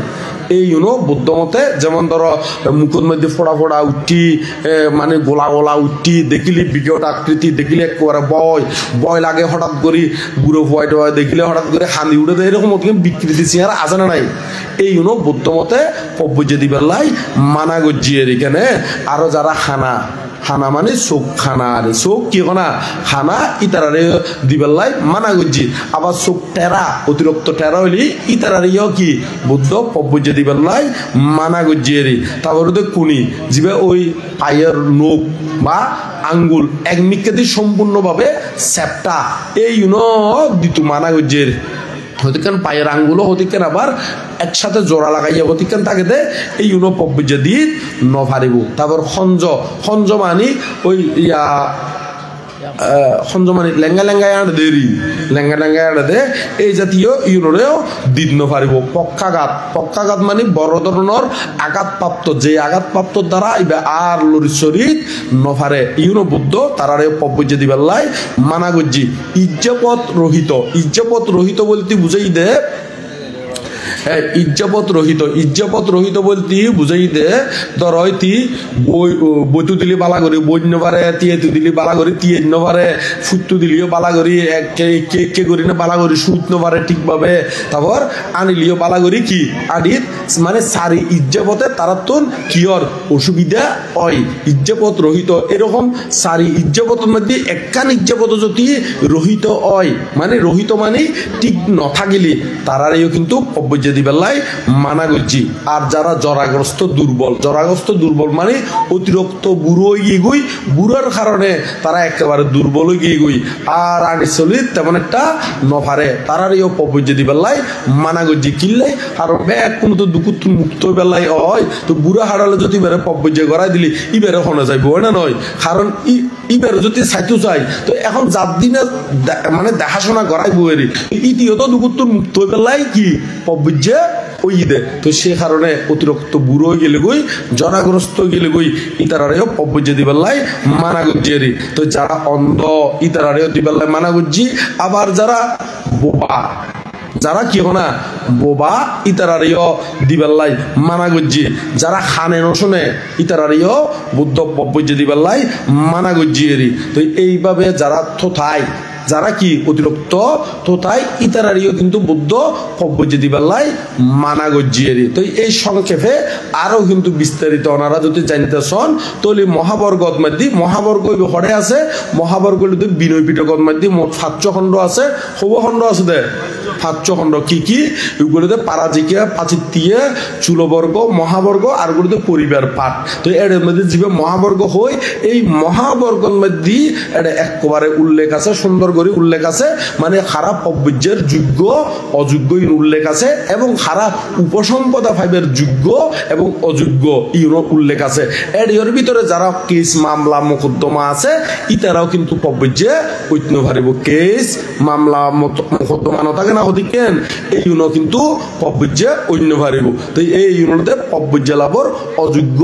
এই বুদ্ধ মতে যেমন ধরো মুখের মধ্যে ফোড়া উঠি মানে গোলা উঠি দেখিলি বিকট আকৃতি দেখিলে একেবারে বয় লাগে হঠাৎ করে বুড়ো ভয় দেখিলে হঠাৎ করে হানি উঠে দেয় এরকম বিকৃতি চেহারা আসে না নাই এই বুদ্ধ মতে পব্বজ্জা দিবার লাই মানা গজ্জিয়ে এখানে আরো যারা খানা মানে চোখ খানা আরে চোখ কি খানা ইতারারে দিবেলাই মানা গজ্জি আবার চোখ টেরা অতিরিক্ত টেরা হইলি ইতারারেও কি বুদ্ধ পব্বজ্জা দিবেলাই মানা গজ্জি এরি তারপরে কুনি জিবে ওই পায়ের নখ বা আঙ্গুল এক নিকেতে সম্পূর্ণভাবে সেপটা এই দিতু মানা গজ্জের হতিকান পায়ের আঙ্গুলও হতিকান আবার একসাথে জোড়া লাগাইয়া হতিকান তাকে দে এই পব্বজ্জা দিয়ে নভারিব তারপর খঞ্জ মানি ওই খঞ্জমানি লেঙ্গা আড়ে দেরি লেঙ্গা আড়ে দে এই জাতীয় ইউনোরেও দিন নভারিব পক্ষাঘাত মানে বড় ধরনের আঘাতপ্রাপ্ত যে আঘাতপ্রাপ্ত দ্বারা আর লরির শরীর নভারে ইউনো বুদ্ধ তারারে পব্বজ্জা দিবার লাই মানা গজ্জি ইজ্জপত রহিত বলতে বুঝাই দে ইজ্জপত রহিত বলতে বুঝাই দে ধর হয়তি বইতু দিলি বালা করি বই নবারে তিয়াতু দিলি বালা করি টিয়ে নবারে ফুটু দিলিও বালা করি কে করি না বালা করি সুত নবারে ঠিকভাবে তারপর আনিলিও বালা করি কি আদিত মানে সারি ইজ্জপতে তারা তো কিয়র অসুবিধা হয় ইজ্জপত রহিত এরকম সারি ইজ্জপতের মধ্যে একখান ইজ্জপত যদি রহিত হয় মানে রহিত মানে ঠিক নথাকিলি তারারেও কিন্তু অব্যজ্যদি বেলায় মানা করছি আর যারা জরাগ্রস্ত দুর্বল মানে অতিরিক্ত বুড়ো গিয়ে গই বুড়োর কারণে তারা একেবারে দুর্বল গিয়ে গই আর আনি চলি তেমন একটা নফারে তারারেও অব্যজ্যদি বেলায় মানা করছি কিনলাই আর ব্যাগ কোনো তো দুকুত মুক্ত বেলায় হয় তো বুড়া হারালে যদি বেড়ে অব্যজ্য করাই দিলি ইবেরে শোনা যাইব না নয় কারণ ইবের যদি চাইতে চাই তো এখন যার দিনে মানে দেখাশোনা করাই বইয়েরই ইতিহত দুকুত্তর মুক্ত বেলাই কি পব্য ওই দে তো সে কারণে অতিরিক্ত বুড়ো গেলে গই জরাগ্রস্ত গেলে গই ইতারারেও পব্য দিবেলাই মানা গুজিয়ে তো যারা অন্ধ ইতারারেও দিবেলাই মানা গুজি আবার যারা বোবা যারা কি হনা বোবা ইতারারিও দিবেলাই মানা গুজি যারা খানে নশনে ইতারারিও বুদ্ধ পব্য দিবেলাই মানা গুজিয়েরি তো এইভাবে যারা থোথায় যারা কি অতিরিক্ত তোতাই ইতারারিও কিন্তু বুদ্ধ পব্য দিবেলাই মানা গজিয়েরি তো এই সংক্ষেপে আরো কিন্তু বিস্তারিত ওনারা যদি জানতে চান তাহলে মহাবর্গত মধ্যে মহাবর্গ হরে আছে মহাবর্গ বিনয় পিটকত মধ্যে মোট 5 খণ্ড আছে হব খণ্ড আছে দে 5 খণ্ড কি এগুলোতে পারাজিকা পাচিত্যিয়ে চুলবর্গ মহাবর্গ আর গুলোতে পরিবার পাঠ তো এর মধ্যে জীবে মহাবর্গ হয় এই মহাবর্গের মধ্যে এটা একবারে উল্লেখ আছে সুন্দর করে উল্লেখ আছে মানে খারাপ অবজ্ঞের যোগ্য অযোগ্য উল্লেখ আছে এবং খারাপ উপসম্পদা ফাইবের যোগ্য এবং অযোগ্য ইউনো উল্লেখ আছে এর ভিতরে যারা কেস মামলা মোকদ্দমা আছে ইতারাও কিন্তু পব্যে ঐত্য ভারিব কেস মামলা মোকদ্দমা নথাকে না হতে কেন এই ইউনো কিন্তু পব্যে অন্য ভারিব তো এই ইউনোতে পব্যে লাভর অযোগ্য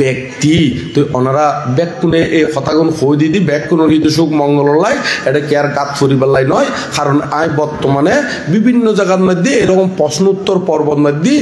ব্যক্তি তো ওনারা ব্যাকুনে এই কথাগুন হই দিদি ব্যাকুনের কিন্তু সুখ মঙ্গল লাই এটা কেয়ার কাজ করিবার লাই নয় কারণ আই বর্তমানে বিভিন্ন জায়গার মধ্যে এরকম প্রশ্ন উত্তর পর্বত মধ্যে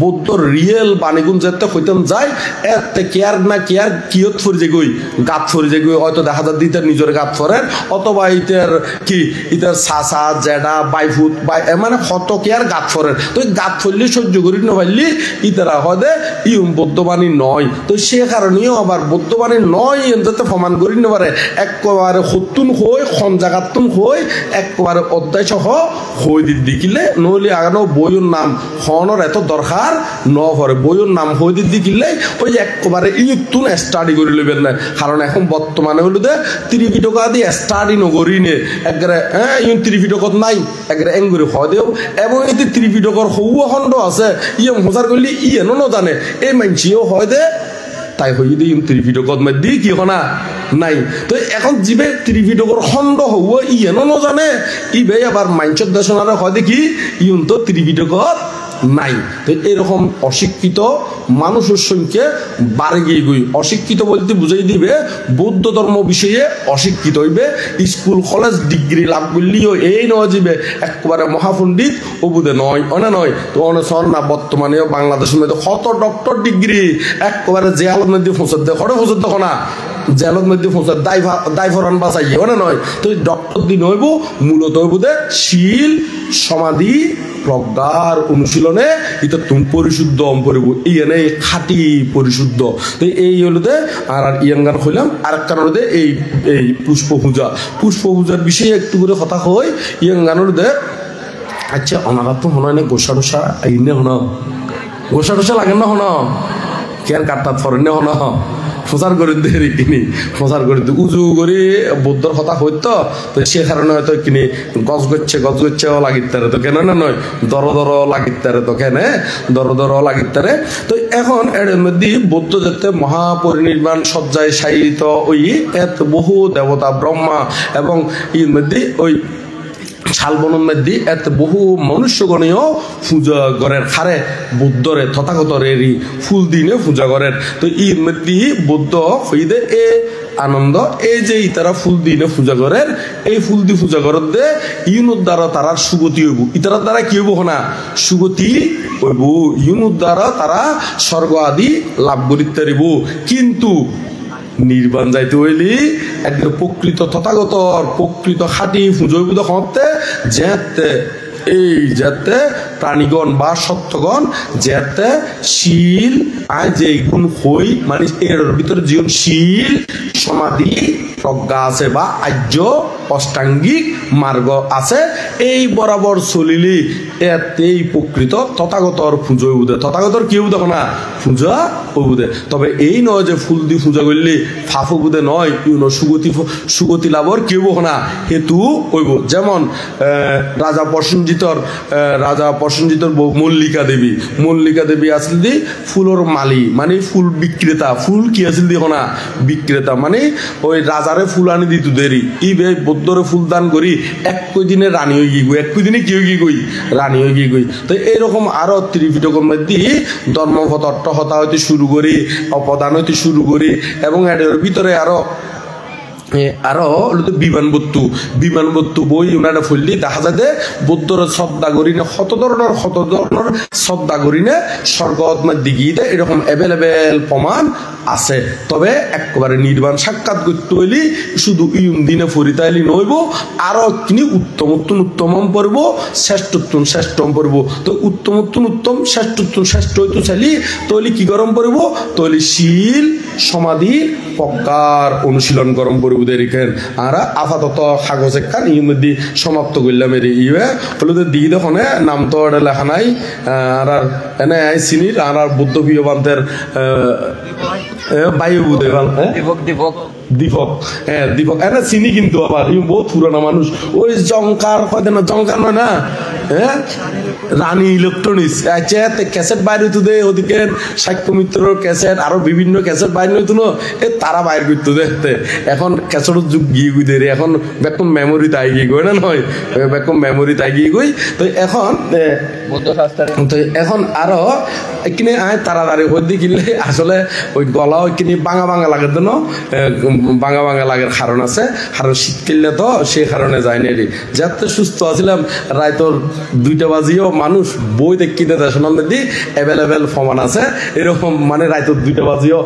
বৌদ্ধ রিয়েল বাণীগুণ যেতে হইতাম যায় এতে কেয়ার না কেয়ার কিয়ত ফরি যে গই গাত ফরি যে গই হয়তো দেখা যায় দিতে নিজের গাত ফরেন অথবা ইতার কি ইতার সাসা জেডা বাইফুট বাই মানে কত কেয়ার গাত ফরেন তো গাত ফরলে সহ্য করি নভাইলি ইতারা হদে ইউম বৌদ্ধবাণী নয় তো সে কারণেও আবার বৌদ্ধবাণী নয় যাতে প্রমাণ করি না পারে একবারে হতুন হই খন জাগাতুন হই একবারে অধ্যায় সহ হই দিকিলে নইলে আগানো বইয়ের নাম হনর এত দরকার ন পরে বইয়ের নাম হই দিকিলে ওই একবারে ইতুন স্টাডি করে লইবেন না কারণ এখন বর্তমানে হলো দে 30 টাকা দিয়ে স্টাডি নগরি নে একবারে ইউন 30 টাকা নাই একবারে এঙ্গুরি হয় দেও এবং এই 30 টাকার হউয়া খণ্ড আছে ইয়ে মজার করলে ইয়েনো ন জানে এই মানছিও হয় দে তাই হই দি 30 টাকার মধ্যে কি হনা নাই তো এখন জিবে 30 টাকার খণ্ড হউয়া ইয়েনো ন জানে ইবে আবার মাইন্ডসেট দেশনার হয় দেখি ইউন তো 30 টাকা নাই তো এরকম অশিক্ষিত মানুষের সংখ্যা বাড়ে গিয়ে গই অশিক্ষিত বলতে বুঝাই দিবে বৌদ্ধ ধর্ম বিষয়ে অশিক্ষিত হইবে স্কুল কলেজ ডিগ্রি লাভ করলেও এই নয় যাবে একবারে মহাপণ্ডিত অবুদে নয় অনা নয় তো অনসন না বর্তমানে বাংলাদেশের মধ্যে কত ডক্টর ডিগ্রি একবারে জেহালত মধ্যে ফসদ দেয় খড়ে ফসদ দেখো না জেলত মধ্যে ফসদ দায়ফরান বাঁচাইয়ে অনা নয় তো ডক্টর দিন হইব মূলত হইব দে শীল সমাধি প্রজ্ঞার অনুশীলনে এটা তুমি পরিশুদ্ধ পরিব ইয়েনে খাঁটি পরিশুদ্ধ তো এই হলোতে আর ইয়াঙ্গান হইলাম আর একটা হলোতে এই পুষ্প পূজার বিষয়ে একটু করে কথা হয় ইয়াঙ্গান হলোতে আচ্ছা অনারা তো মনে হয় গোসা টোসা আইনে হন গোসা টোসা লাগে না হন কেয়ার কাটটা ফরেনে হন প্রচার করে দেরি কিনি প্রচার করে উজু করে বৌদ্ধর কথা হইতো তো সে কারণে হয়তো কিনি গছ গচ্ছেও লাগিতারে তো কেন না নয় দর লাগিতারে তো কেন দর লাগিতারে তো এখন এর মধ্যে বৌদ্ধ যেতে মহাপরিনির্বাণ সজ্জায় সাহিত ওই এত বহু দেবতা ব্রহ্মা এবং এর মধ্যে ওই শালবনের মধ্যে এত বহু মনুষ্যগণীয় পূজা করেন খারে বুদ্ধরে তথাগতরেরই ফুল দিনে পূজা করেন তো এর মধ্যে বুদ্ধ হইদে এ আনন্দ এই যে ইতারা ফুল দিনে পূজা করেন এই ফুল দি পূজা করার দে ইউনুর দ্বারা তারার সুগতি হইব ইতারার দ্বারা কি হইব না সুগতি হইব ইউনুর দ্বারা তারা স্বর্গ আদি লাভ করিতে পারিব কিন্তু নির্বাণ যাইতে হইলি একদম প্রকৃত তথাগতর প্রকৃত খাঁটি পুজো পুজো করতে যেতে এই যাতে প্রাণীগণ বা সত্যগণ যেতে শীল আয় যে গুণ হই মানে এর ভিতরে জীবন শীল সমাধি প্রজ্ঞা আছে বা আর্য অষ্টাঙ্গিক মার্গ আছে এই বরাবর চলিলি এতেই প্রকৃত তথাগতর পুজো উদে তথাগতর কি উদে না পূজা উদে তবে এই নয় যে ফুল দি পূজা করলে ফাফু বুদে নয় ইউনো সুগতি লাভর কি হইব না হেতু হইব যেমন রাজা প্রসেনজিতর মল্লিকা দেবী আসল দি ফুলর মালি মানে ফুল বিক্রেতা ফুল কি আসল দি না বিক্রেতা মানে ওই রাজারে ফুল আনি দিত দেরি ই বে বৌদ্ধরে ফুল দান করি একই দিনে রানী হয়ে গিয়ে একই দিনে কি হয়ে গই রানী হয়ে গিয়ে তো এইরকম আরো ত্রিপিটকের মধ্যে ধর্মপথ অট্টহতা হইতে শুরু করি অপদান হইতে শুরু করি এবং এর ভিতরে আরো বিমান বস্তু বই ওনারা ফুললি দেখা যায় যে বৌদ্ধর শ্রদ্ধা করি না কত ধরনের শ্রদ্ধা করি না স্বর্গত দিঘি দেয় এরকম অ্যাভেলেবেল প্রমাণ আছে তবে একেবারে নির্বাণ সাক্ষাৎ করতে হইলি শুধু ইউন দিনে ফরিতাইলি নইব আরো কিনি উত্তম পড়ব শ্রেষ্ঠম পড়ব তো উত্তম শ্রেষ্ঠ হইতো চাইলি তৈলি কি গরম পড়ব তৈলি শীল সমাধি প্রজ্ঞার অনুশীলন গরম পড়ব দেরিখেন আর আপাতত কাগজ একখান ইর মধ্যে সমাপ্ত করলাম এর ইয়ে হলো দিই দেখুন নাম তো লেখা নাই আর এনে চিনির আর বুদ্ধ প্রিয় বান্তের বায়ু বুধে দীপক এনে চিনি কিন্তু আবার বহুত পুরানা মানুষ ওই জঙ্কার নয় না হ্যাঁ রানী ইলেকট্রনিক্স ক্যাসেট বাইরে হইতো দে ওদিকে সাক্ষ্য মিত্রর ক্যাসেট আরো বিভিন্ন ক্যাসেট বাইরে হইতো না তারা বাইর করতো দেখতে এখন ক্যাসেটের যুগ গিয়ে গুই এখন বেকম মেমোরি তাই গিয়ে গই না নয় বেকম মেমোরি তাই গিয়ে গই তো এখন এখন আরো এখানে আয় তাড়াতাড়ি হইতে কিনলে আসলে ওই গলা ওইখানে বাঙা লাগে তো না বাঙা লাগার কারণ আছে কারণ শীত কিনলে তো সেই কারণে যায়নি রে যাতে সুস্থ আছিলাম রায় তোর 2টা বাজিও মানুষ বই দেখিতে দেশনাল দি অ্যাভেলেবেল প্রমাণ আছে এরকম মানে রায় তোর 2টা বাজিও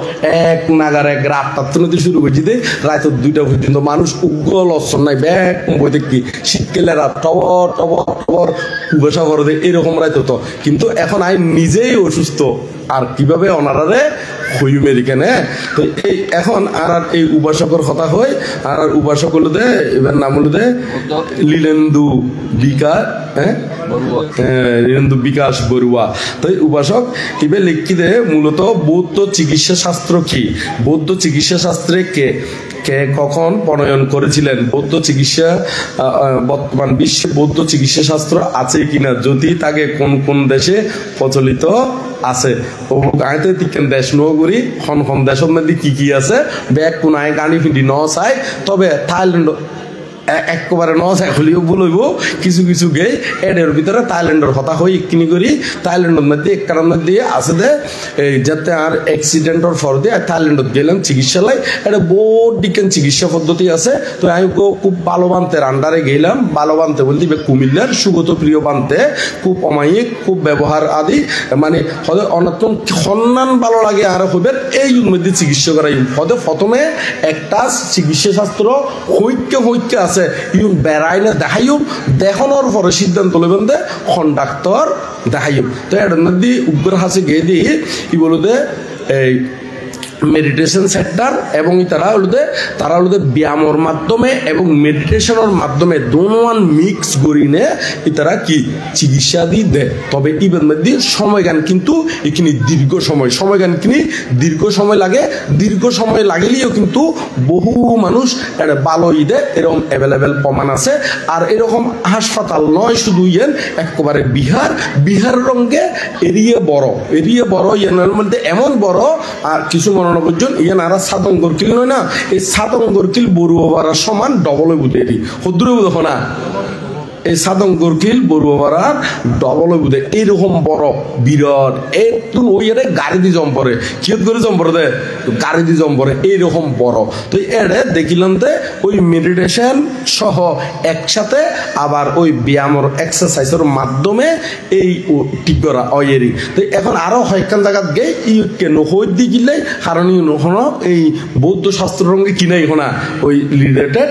এক নাগার এক রাত তাত্তনতি শুরু করছি দে রায় তোর 2টা পর্যন্ত মানুষ উগ্র লক্ষণ নাই ব্যাগ বই দেখি শীত কিনলে রাত টবর কুবেশা করে দে এরকম রায় তো কিন্তু এখন আমি নিজেই অসুস্থ আর কিভাবে ওনারারে হইম এদিকে তো এই এখন আর এই উপাসকের কথা হয় আর উপাসক হলো দে এবার নাম হলো দে লীলেন্দু বিকাশ বড়ুয়া তো এই উপাসক এবার লিখি দে মূলত বৌদ্ধ চিকিৎসা শাস্ত্র কি বৌদ্ধ চিকিৎসা শাস্ত্রে কে কখন প্রণয়ন করেছিলেন বৌদ্ধ চিকিৎসা বর্তমান বিশ্বে বৌদ্ধ চিকিৎসা শাস্ত্র আছে কিনা যদি তাকে কোন দেশে প্রচলিত আছে ও গাঁতে তিকেন দেশ নগরী খন দেশের মধ্যে কি আছে ব্যাগ কোন আয় গানি ফিন্ডি ন চাই তবে থাইল্যান্ড একবারে নয় হলেও বলব কিছু গে এর ভিতরে থাইল্যান্ডের কথা হই কিনি করি থাইল্যান্ডের মধ্যে এক কারণের দিয়ে আছে দে এই যাতে আর অ্যাক্সিডেন্টর ফর দিয়ে থাইল্যান্ডত গেলাম চিকিৎসালয় এটা বহুত ডিকেন চিকিৎসা পদ্ধতি আছে তো আমি খুব ভালো বানতে আন্ডারে গেলাম ভালো বানতে বলতে কুমিল্লার সুগত প্রিয় বানতে খুব অমায়িক খুব ব্যবহার আদি মানে হয়তো অন্যতম সন্ধান ভালো লাগে আর হবে এই মধ্যে চিকিৎসা করাই হয়তো প্রথমে একটা চিকিৎসা শাস্ত্র হইকে আছে ইউ বেড়াই না দেখাইম দেখানোর পরে সিদ্ধান্ত লবেন দে কন্ডাক্টর দেখাইম তো এর মধ্যে উগ্র হাসে গিয়ে দিয়ে কি বলো দে এই মেডিটেশন সেন্টার এবং তারা হলো ব্যায়ামের মাধ্যমে এবং মেডিটেশনের মাধ্যমে দোনোয়ান মিক্স করিনে তারা কি চিকিৎসা দিয়ে দেয় তবে ইভেন মধ্যে সময়গান কিন্তু এখানে সময়গান কিনি দীর্ঘ সময় লাগে দীর্ঘ সময় লাগলেও কিন্তু বহু মানুষ এটা ভালোই দেয় এরকম অ্যাভেলেবেল প্রমাণ আছে আর এরকম হাসপাতাল নয় শুধু ইয়েন একেবারে বিহার রঙে এরিয়া বড় ইয়ানের মধ্যে এমন বড় আর কিছু মনোনবজন ইয়ান আর সাতং গরকিল নয় না এই সাতং গরকিল বড়ুয়া সমান ডবল বুঝে দি হদ্দুরে বুঝো না এই সাদং গরকিল বড়ুয়ার ডবল বুঝে এইরকম বড় বিরাট একটু ওই গাড়ি দিয়ে জম পড়ে কিয়ত করে জম পড়ে দে গাড়ি দিয়ে জম পড়ে এইরকম বড়। তো এড়ে দেখিলাম তে ওই মেডিটেশন সহ একসাথে আবার ওই ব্যায়ামের এক্সারসাইজের মাধ্যমে এই ঠিক করা অয়েরি। তো এখন আরো হয়কান জায়গাত গে ই কেন হই দি গিলে কারণ ইউনো এই বৌদ্ধ শাস্ত্র রঙে কিনাই হোনা ওই রিলেটেড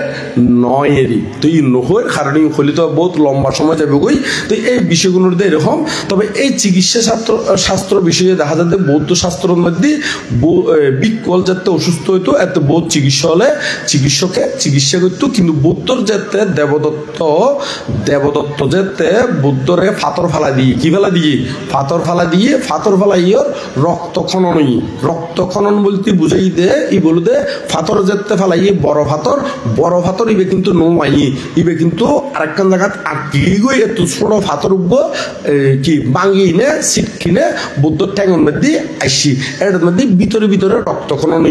নয়েরি। তো ই নহর কারণ হইলে তো বহুত লম্বা সময় যাবে কই। তো এই বিষয়গুলোর দিয়ে এরকম। তবে এই চিকিৎসা শাস্ত্র বিষয়ে দেখা যাচ্ছে বৌদ্ধ শাস্ত্রের মধ্যে বিকল যাতে অসুস্থ হইতো এত বহুত চিকিৎসা হলে চিকিৎসকে চিকিৎসা করতো, কিন্তু বৌদ্ধর যাতে দেবদত্ত যেতে বুদ্ধরে ফাতর ফালা দিয়ে কি ফেলা দিয়ে ফাতর ফালা ইয়র রক্ত খনন বলতে বুঝাই দে ই বলে দে ফাতর যেতে ফেলাই বড় ফাতর ইবে কিন্তু নমাই ইবে কিন্তু আরেকখান জায়গা আটকি গই এত ছোট ফাতর উঠব কি বাঙ্গি নে সিট কিনে বুদ্ধ ট্যাঙ্গর মধ্যে আইসি এর মধ্যে ভিতরে রক্ত খনন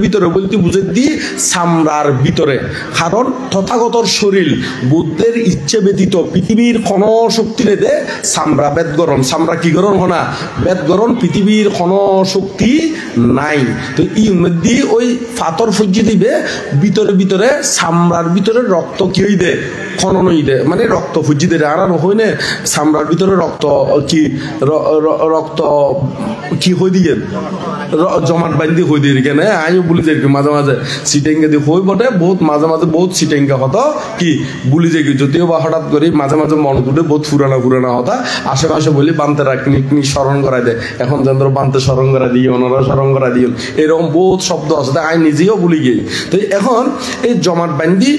ভিতরে বলতে বুঝাই দি সামরার ভিতরে। কারণ তথাগতর শরীর বুদ্ধের ইচ্ছে ব্যতীত পৃথিবীর কোন শক্তি নেদে সামরা বেদগরণ সামরা কি গরণ হনা বেদগরণ পৃথিবীর কোন শক্তি নাই। তো ই মধ্যে ওই ফাতর ফুজি দিবে ভিতরে সামরার ভিতরে রক্ত কি হই দে খনন হই দে মানে রক্ত ফুজি দে আর হই না সামরার ভিতরে রক্ত কি হই দিয়ে জমাট বান্ধি হই দিয়ে কেন আমিও বলি যাই মাঝে সিটেঙ্গা দিয়ে হই বটে বহুত মাঝে বহুত সিটেঙ্গা হতো কি বলি যাই যদিও বা হঠাৎ করে মাঝে মন তুলে বহুত পুরানা হতা আশেপাশে বলি বানতে রাখনি স্মরণ করাই দেয় এখন যেন বানতে স্মরণ করা দিয়ে ওনারা স্মরণ করা দিয়ে এরকম বহুত শব্দ আছে আমি নিজেও ভুলি গিয়ে। তো এখন এই জমাট বান্ধি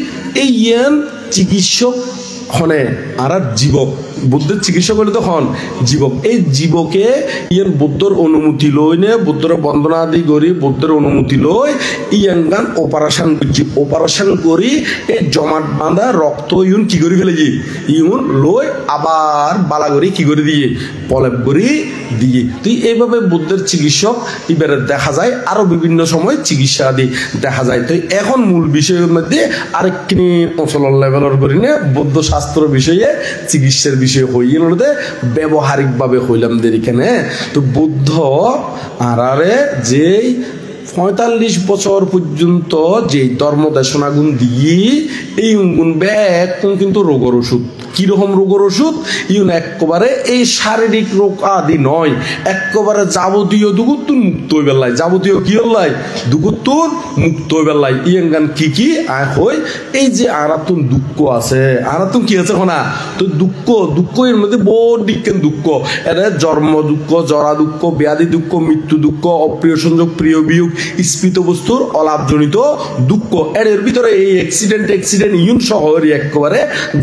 এই ইয়ান চিকিৎসক হনে আর জীবক বুদ্ধের চিকিৎসা করলে তখন জীবক এই জীবকে ইয়ান বুদ্ধর অনুমতি লই নে বুদ্ধর বন্দনা আদি করি বুদ্ধের অনুমতি লই ইয়ান গান অপারেশন করি এই জমাট বাঁধা রক্ত ইউন কি করে ফেলে ইউন লই আবার বালা করি কি করে দিয়ে পলেপ করি দিয়ে। তুই এইভাবে বুদ্ধের চিকিৎসক এবারে দেখা যায় আরো বিভিন্ন সময় চিকিৎসা আদি দেখা যায়। তো এখন মূল বিষয়ের মধ্যে আরেকটি অঞ্চলের লেভেলের করি না বৌদ্ধ শাস্ত্র বিষয়ে চিকিৎসার বিষয় হইয়ে নদে ব্যবহারিক ভাবে হইলাম দের এখানে। তো বুদ্ধ আরে যেই ৪৫ বছর পর্যন্ত যে ধর্ম দেশনাগুণ দিয়ে এই গুণ ব্যাগ কিন্তু রোগের ওষুধ কিরকম রোগের ওষুধ ইউন একেবারে এই শারীরিক রোগ আদি নয় একেবারে যাবতীয় দুগুত্তুর মুক্ত হয়ে বেলায় যাবতীয় কি হল্লাই দুগুত্তুর মুক্ত হয়ে বেলায় ইয়ং গান কি হই এই যে আরাতুন দুঃখ আছে আরাতুন কি আছে না তো দুঃখ এর মধ্যে বহুত দিকেন দুঃখ এটা জন্ম দুঃখ জরা দুঃখ ব্যাধি দুঃখ মৃত্যু দুঃখ অপ্রিয় সংযোগ প্রিয় বিয়োগ স্ফীত বস্তুর অলাভজনিত দুঃখ এর ভিতরে এই অ্যাক্সিডেন্ট ইউন শহরে একেবারে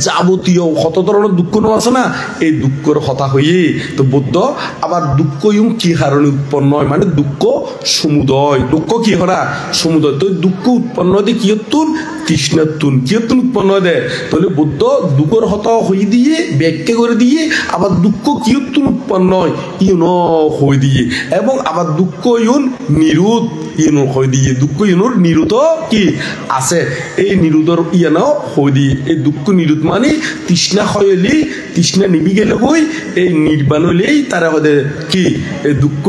যাবতীয় কত ধরনের দুঃখ নো আছে না এই দুঃখের কথা হইয়ে। তো বুদ্ধ আবার দুঃখ ইউন কি কারণে উৎপন্ন হয় মানে দুঃখ সমুদয় দুঃখ কি হয় না সমুদয়। তো দুঃখ উৎপন্ন হয় কি তুন তৃষ্ণাতুন কি তুন উৎপন্ন হয় দেয় তাহলে বুদ্ধ দুঃখের হতা হই দিয়ে ব্যাখ্যা করে দিয়ে আবার দুঃখ কি তুন উৎপন্ন হয় ইউন হই দিয়ে এবং আবার দুঃখ ইউন নিরুদ ইউন হই দিয়ে দুঃখ ইউনুর নিরুত কি আছে এই নিরুদর ইয়ানো হই দিয়ে এই দুঃখ নিরুত মানে তৃষ্ণা হইলি তৃষ্ণা নিবি গেলে হই এই নির্বাণ হইলেই তারা হতে কি এই দুঃখ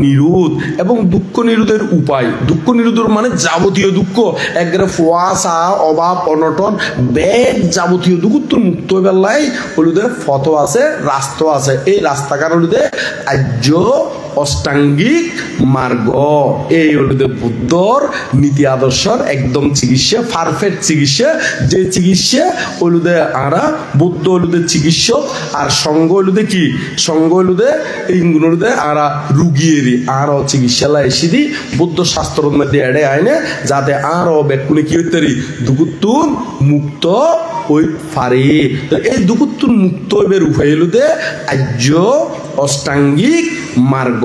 নিরুদ এবং দুঃখ নিরোধের উপায় দুঃখ নিরোধের মানে যাবতীয় দুঃখ একবারে ফুয়াশা অভাব অনটন ব্যাগ যাবতীয় দুঃখ তোর মুক্ত বেলায় হলুদের ফত আছে রাস্তা আছে এই রাস্তাকার হলুদে আর্য অষ্টাঙ্গিক মার্গ এই হলুদে বুদ্ধর নীতি আদর্শর একদম চিকিৎসা পারফেক্ট চিকিৎসা যে চিকিৎসা হলুদে আরা বুদ্ধ হলুদের চিকিৎসক আর সঙ্গ হলুদে কি সঙ্গ হলুদে এই হলুদে আরা রুগিয়েরই আরো চিকিৎসালয় এসে দি বুদ্ধ শাস্ত্রের মধ্যে এড়ে আইনে যাতে আরো ব্যক্তিনে কি হইতে পারি দুগুত্তুন মুক্ত ওই পারে। এই দুগুত্তুন মুক্ত হইবার উপায় হলুদে আর্য অষ্টাঙ্গিক মার্গ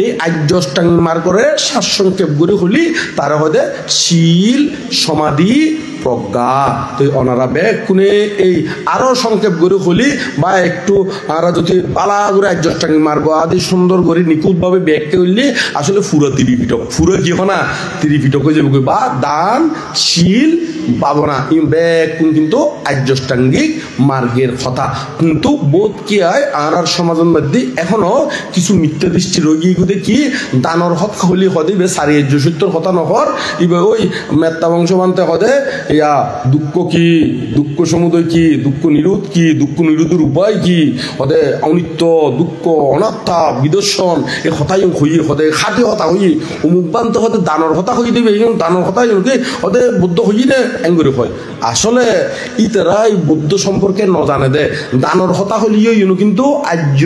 এই আর্য অষ্টাঙ্গিক মার্গরে সারসংক্ষেপ করে হলি তারা হতে শীল সমাধি প্রজ্ঞা। তো ওনারা ব্যাগ কোনে এই আরো সংক্ষেপ করে হলি বা একটু আরা যদি পালা করে আর্য অষ্টাঙ্গিক মার্গ আদি সুন্দর করে নিখুঁত ভাবে ব্যাগকে হইলে আসলে ফুরা ত্রিপিটক ফুরা কি হয় না ত্রিপিটক হয়ে যাবে বা দান শীল ভাবনা ই বেকুন কিন্তু আর্যষ্টাঙ্গিক মার্গের কথা কিন্তু বোধ কি হয় আর সমাজের মধ্যে এখনো কিছু মিথ্যা দৃষ্টি রোগী গুদে কি দানর হত হলি হদিবে সারি সত্যর কথা নহর ইবে ওই মেত্তা বংশ মানতে হদে ইয়া দুঃখ কি দুঃখ সমুদয় কি দুঃখ নিরোধ কি দুঃখ নিরোধের উপায় কি হদে অনিত্য দুঃখ অনাত্মা বিদর্শন এ হতাই হই হদে খাতে হতা হই অমুক বান্ত হতে দানর হতা হই দিবে দানর হতাই হদে বুদ্ধ হই নে এঙ্গুরি হয় আসলে ইতারাই বুদ্ধ সম্পর্কে ন জানে দে দানর হতা হলিও ইউনো কিন্তু আর্য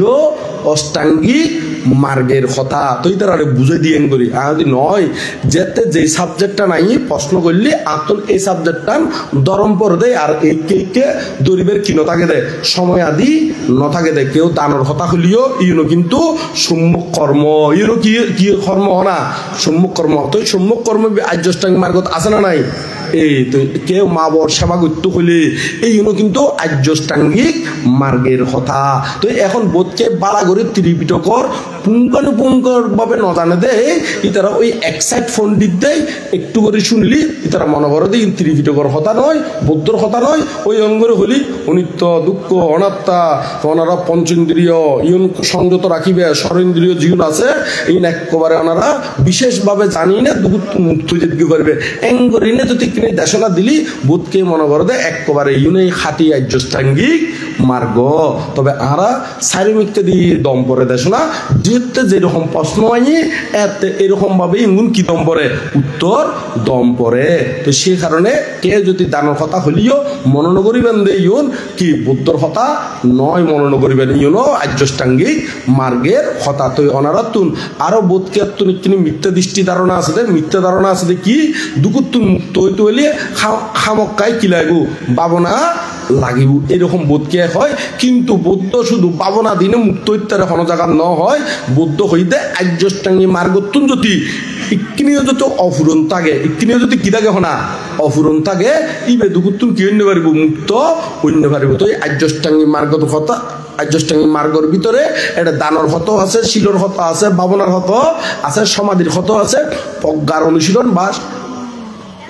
অষ্টাঙ্গিক মার্গের কথা তো ইতারা বুঝে দিয়ে করি যদি নয় যেতে যে সাবজেক্টটা নাই প্রশ্ন করলে আতন এই সাবজেক্টটা দরম পরে দেয় আর এই কে দরিবের কি নথাকে দেয় সময় আদি নথাকে দেয় কেউ দানর হতা হলিও ইউনো কিন্তু সম্মুখ কর্ম ইউনো কি কি কর্ম না সম্মুখ কর্ম তো সম্মুখ কর্ম আর্যষ্টাঙ্গিক মার্গত আছে না নাই এই তো কেউ মা বর সেবা করতে হলে এই কিন্তু আর্যষ্টাঙ্গিক মার্গের কথা তো এখন বোধকে বালা করে ত্রিপিটকর পুঙ্খানুপুঙ্খর ভাবে ন জানে দেয় ইতারা ওই একসাইড ফোন দিক দেয় একটু করে শুনলি ইতারা মনে করে দেয় ত্রিপিটকর কথা নয় বৌদ্ধর কথা নয় ওই অঙ্গরে হলি অনিত্য দুঃখ অনাত্মা ওনারা পঞ্চেন্দ্রিয় ইউন সংযত রাখিবে সরেন্দ্রীয় জীবন আছে এই একেবারে ওনারা বিশেষভাবে জানি না মুক্ত যেতে পারবে এঙ্গরি না যদি দেশনা দিলি বোধকে মনে করে দেয় একেবারে ইউনে খাটি আর্যষ্টাঙ্গিক মার্গ তবে আরা সারিমিকতে দিয়ে দম পরে দেশনা যেতে যেরকম প্রশ্ন আইনি এতে এরকম ভাবে ইঙ্গুন কি দম পরে উত্তর দম পরে তো সেই কারণে কে যদি দানের কথা হলিও মনন করিবেন দে ইউন কি বুদ্ধর কথা নয় মনন করিবেন ইউনো আর্যষ্টাঙ্গিক মার্গের কথা তো অনারা তুন আরো বোধকে তুমি মিথ্যা দৃষ্টি ধারণা আছে দে মিথ্যা ধারণা আছে দে কি দুকুত তুন মুক্ত হইতে হইলে খামক্কাই কি লাগবো ভাবনা লাগিব এরকম বোধকে হয় কিন্তু বৌদ্ধ শুধু ভাবনা দিনে মুক্ত ইত্যাদি কোনো জায়গা ন হয় বৌদ্ধ হইতে আর্যষ্টাঙ্গিক মার্গতুন যদি ইকিনিও যত অফুরন থাকে ইকিনিও যদি কি থাকে হনা অফুরন থাকে ইবে দুকুতুন কি অন্য পারিব মুক্ত অন্য পারিব তো এই আর্যষ্টাঙ্গিক মার্গত কথা আর্যষ্টাঙ্গিক মার্গের ভিতরে এটা দানর হত আছে শিলর হত আছে ভাবনার হত আছে সমাধির হত আছে প্রজ্ঞার অনুশীলন বা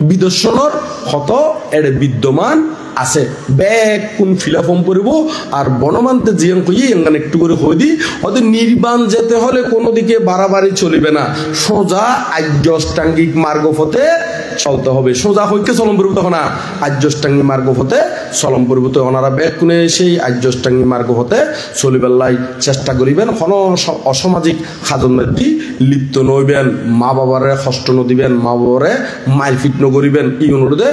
বিদর্শনের হত এটা বিদ্যমান আছে ব্যাগ কোন ফিলাফর্ম করব আর বনমান্তে জিয়ান কই এখানে একটু করে হই দি ওদের নির্বাণ যেতে হলে কোনো দিকে বাড়াবাড়ি চলিবে না সোজা আর্যষ্টাঙ্গিক মার্গ পথে চলতে হবে সোজা হইকে চলম করব তখন আর্যষ্টাঙ্গিক মার্গ পথে চলম করব তো ওনারা ব্যাগ কোনে সেই আর্যষ্টাঙ্গিক মার্গ পথে চলিবার লাই চেষ্টা করিবেন কোন অসামাজিক খাজনতি লিপ্ত নইবেন মা বাবারে কষ্ট নদিবেন মা বাবারে মারপিট নকরিবেন ই অনুরোধে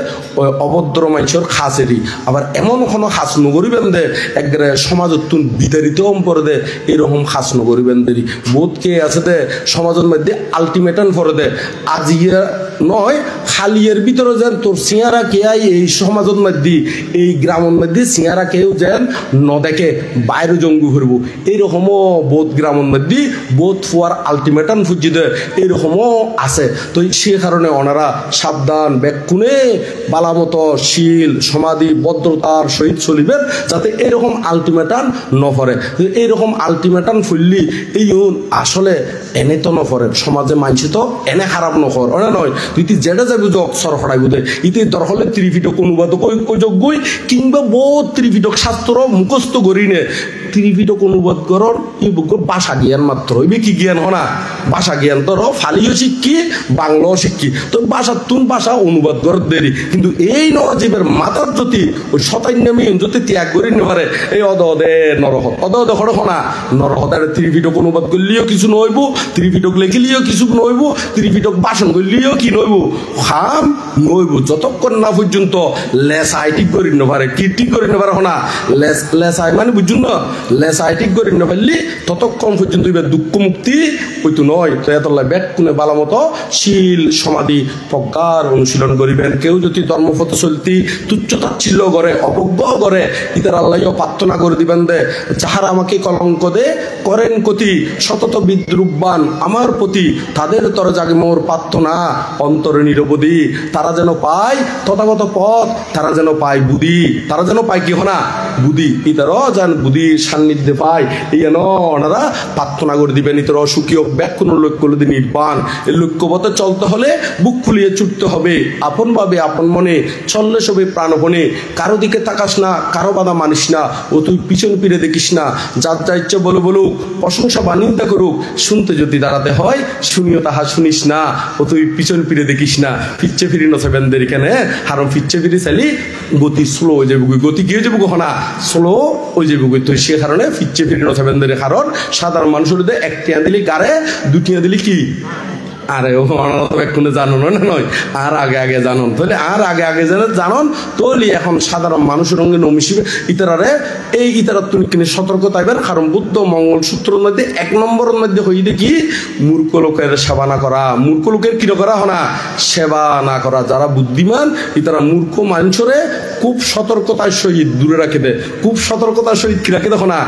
অভদ্র মানুষের খাসে আবার এমন কোনো হাস নগরিবেন দে একবারে সমাজত বিতাড়িত পরে দে এরকম হাস নগরিবেন দেরি বোধকে আছে দে সমাজের মধ্যে আলটিমেটাম করে দে আজিয়া নয় খালিয়ের ভিতরে যেন তোর সিয়ারা কে আই এই সমাজের মধ্যে এই গ্রামের মধ্যে সিয়ারা কেউ যেন ন দেখে বাইরে জঙ্গু ঘুরবো এইরকমও বোধ গ্রামের মধ্যে বোধ ফুয়ার আলটিমেটাম ফুজি দে এরকমও আছে তো সে কারণে ওনারা সাবধান ব্যাকুনে বালামতো শীল সমাজ ভদ্রতার সহিত চলিবেন যাতে এরকম আলটিমেটাম নপরে এইরকম আলটিমেটাম ফুললি এই আসলে এনে তো নপরে সমাজে মানছে তো এনে খারাপ নকর ওনা নয় তুই যেটা যাবি অক্ষর হরাই বুঝে ইতি দরকার ত্রিপিটক অনুবাদ যোগ্যই কিংবা বহুত ত্রিপিটক শাস্ত্র মুখস্থ করি নে ত্রিপিটক অনুবাদ করর ই ভাষা জ্ঞান মাত্র ইবে কি জ্ঞান হনা ভাষা জ্ঞান তোর ফালিও শিক্ষি বাংলাও শিক্ষি তো ভাষা তুন ভাষা অনুবাদ কর দেরি কিন্তু এই নরজীবের মাথার যদি ওই শতান্যমী যদি ত্যাগ করি নেপারে এই অদে নরহত অদে হরহ না নরহতার ত্রিপিটক অনুবাদ করলেও কিছু নইব ত্রিপিটক লেখিলেও কিছু নইব ত্রিপিটক ভাষণ করলেও কি নইব খাম নইব যতক্ষণ না পর্যন্ত লেসাই ঠিক করি নেপারে কি ঠিক করি নেপারে হনা লেসাই মানে বুঝুন না লেসাই ঠিক করি নেপারলি ততক্ষণ পর্যন্ত দুঃখ মুক্তি হইতো নয় তো এতলা ব্যাগ কোনে বালা মতো শীল সমাধি প্রজ্ঞার অনুশীলন করিবেন কেউ যদি ধর্মপথ চলতি তুচ্ছ তাচ্ছিল্য করে অবজ্ঞ করে ইতার আল্লাহও প্রার্থনা করে দিবেন দে যাহারা আমাকে কলঙ্ক দে করেন কতি সতত বিদ্রুপবান আমার প্রতি তাদের তর জাগে মোর প্রার্থনা অন্তরে নিরবধি তারা যেন পায় তথাগত পথ, তারা যেন পায় বুদ্ধি, তারা যেন পায় কি হনা বুদ্ধি, ইতারও যেন বুদ্ধির সান্নিধ্যে পায়। এই যেন ওনারা প্রার্থনা করে দিবেন ইতারও সুখীয় ব্যাকুণ লক্ষ্য নির্বাণ। এই লক্ষ্যপথে চলতে হলে বুক ফুলিয়ে ছুটতে হবে, আপন ভাবে আপন মনে চললে সবে প্রাণপণে, কারো দিকে তাকাস না, কারো বাধা মানিস না, ও তুই পিছন ফিরে দেখিস না, যার যা ইচ্ছা বলে বলুক, প্রশংসা বা নিন্দা করুক, শুনতে যদি দাঁড়াতে হয় শুনিও তাহা শুনিস না, ও তুই পিছন ফিরে দেখিস না। ফিরছে ফিরি নছেবেনদের এখানে হারম ফিরছে ফিরি চাইলি গতি স্লো হয়ে যাবে, গতি কি হয়ে যাবো কখনা স্লো হয়ে যাবে। তো সে কারণে ফিরছে ফিরি নছেবেনদের কারণ সাধারণ মানুষের এক টিয়া দিলি গারে, দুটিয়া দিলি কি আরে ও এক্ষুনি জানুন না নয়, আর আগে আগে জানুন, তাহলে আর আগে আগে জানুন তাহলে এখন সাধারণ মানুষের সঙ্গে নমিশিবে ইতারারে এই ইতারা তুমি কিনে সতর্ক থাকবেন। কারণ বুদ্ধ মঙ্গল সূত্রের মধ্যে 1 নম্বরের মধ্যে হই দেখি মূর্খ লোকের সেবা না করা, মূর্খ লোকের কি করা হনা সেবা না করা। যারা বুদ্ধিমান ইতারা মূর্খ মানুষরে খুব সতর্কতার সহিত দূরে রাখে দেয়, খুব সতর্কতার সহিত কি রাখে দেখো না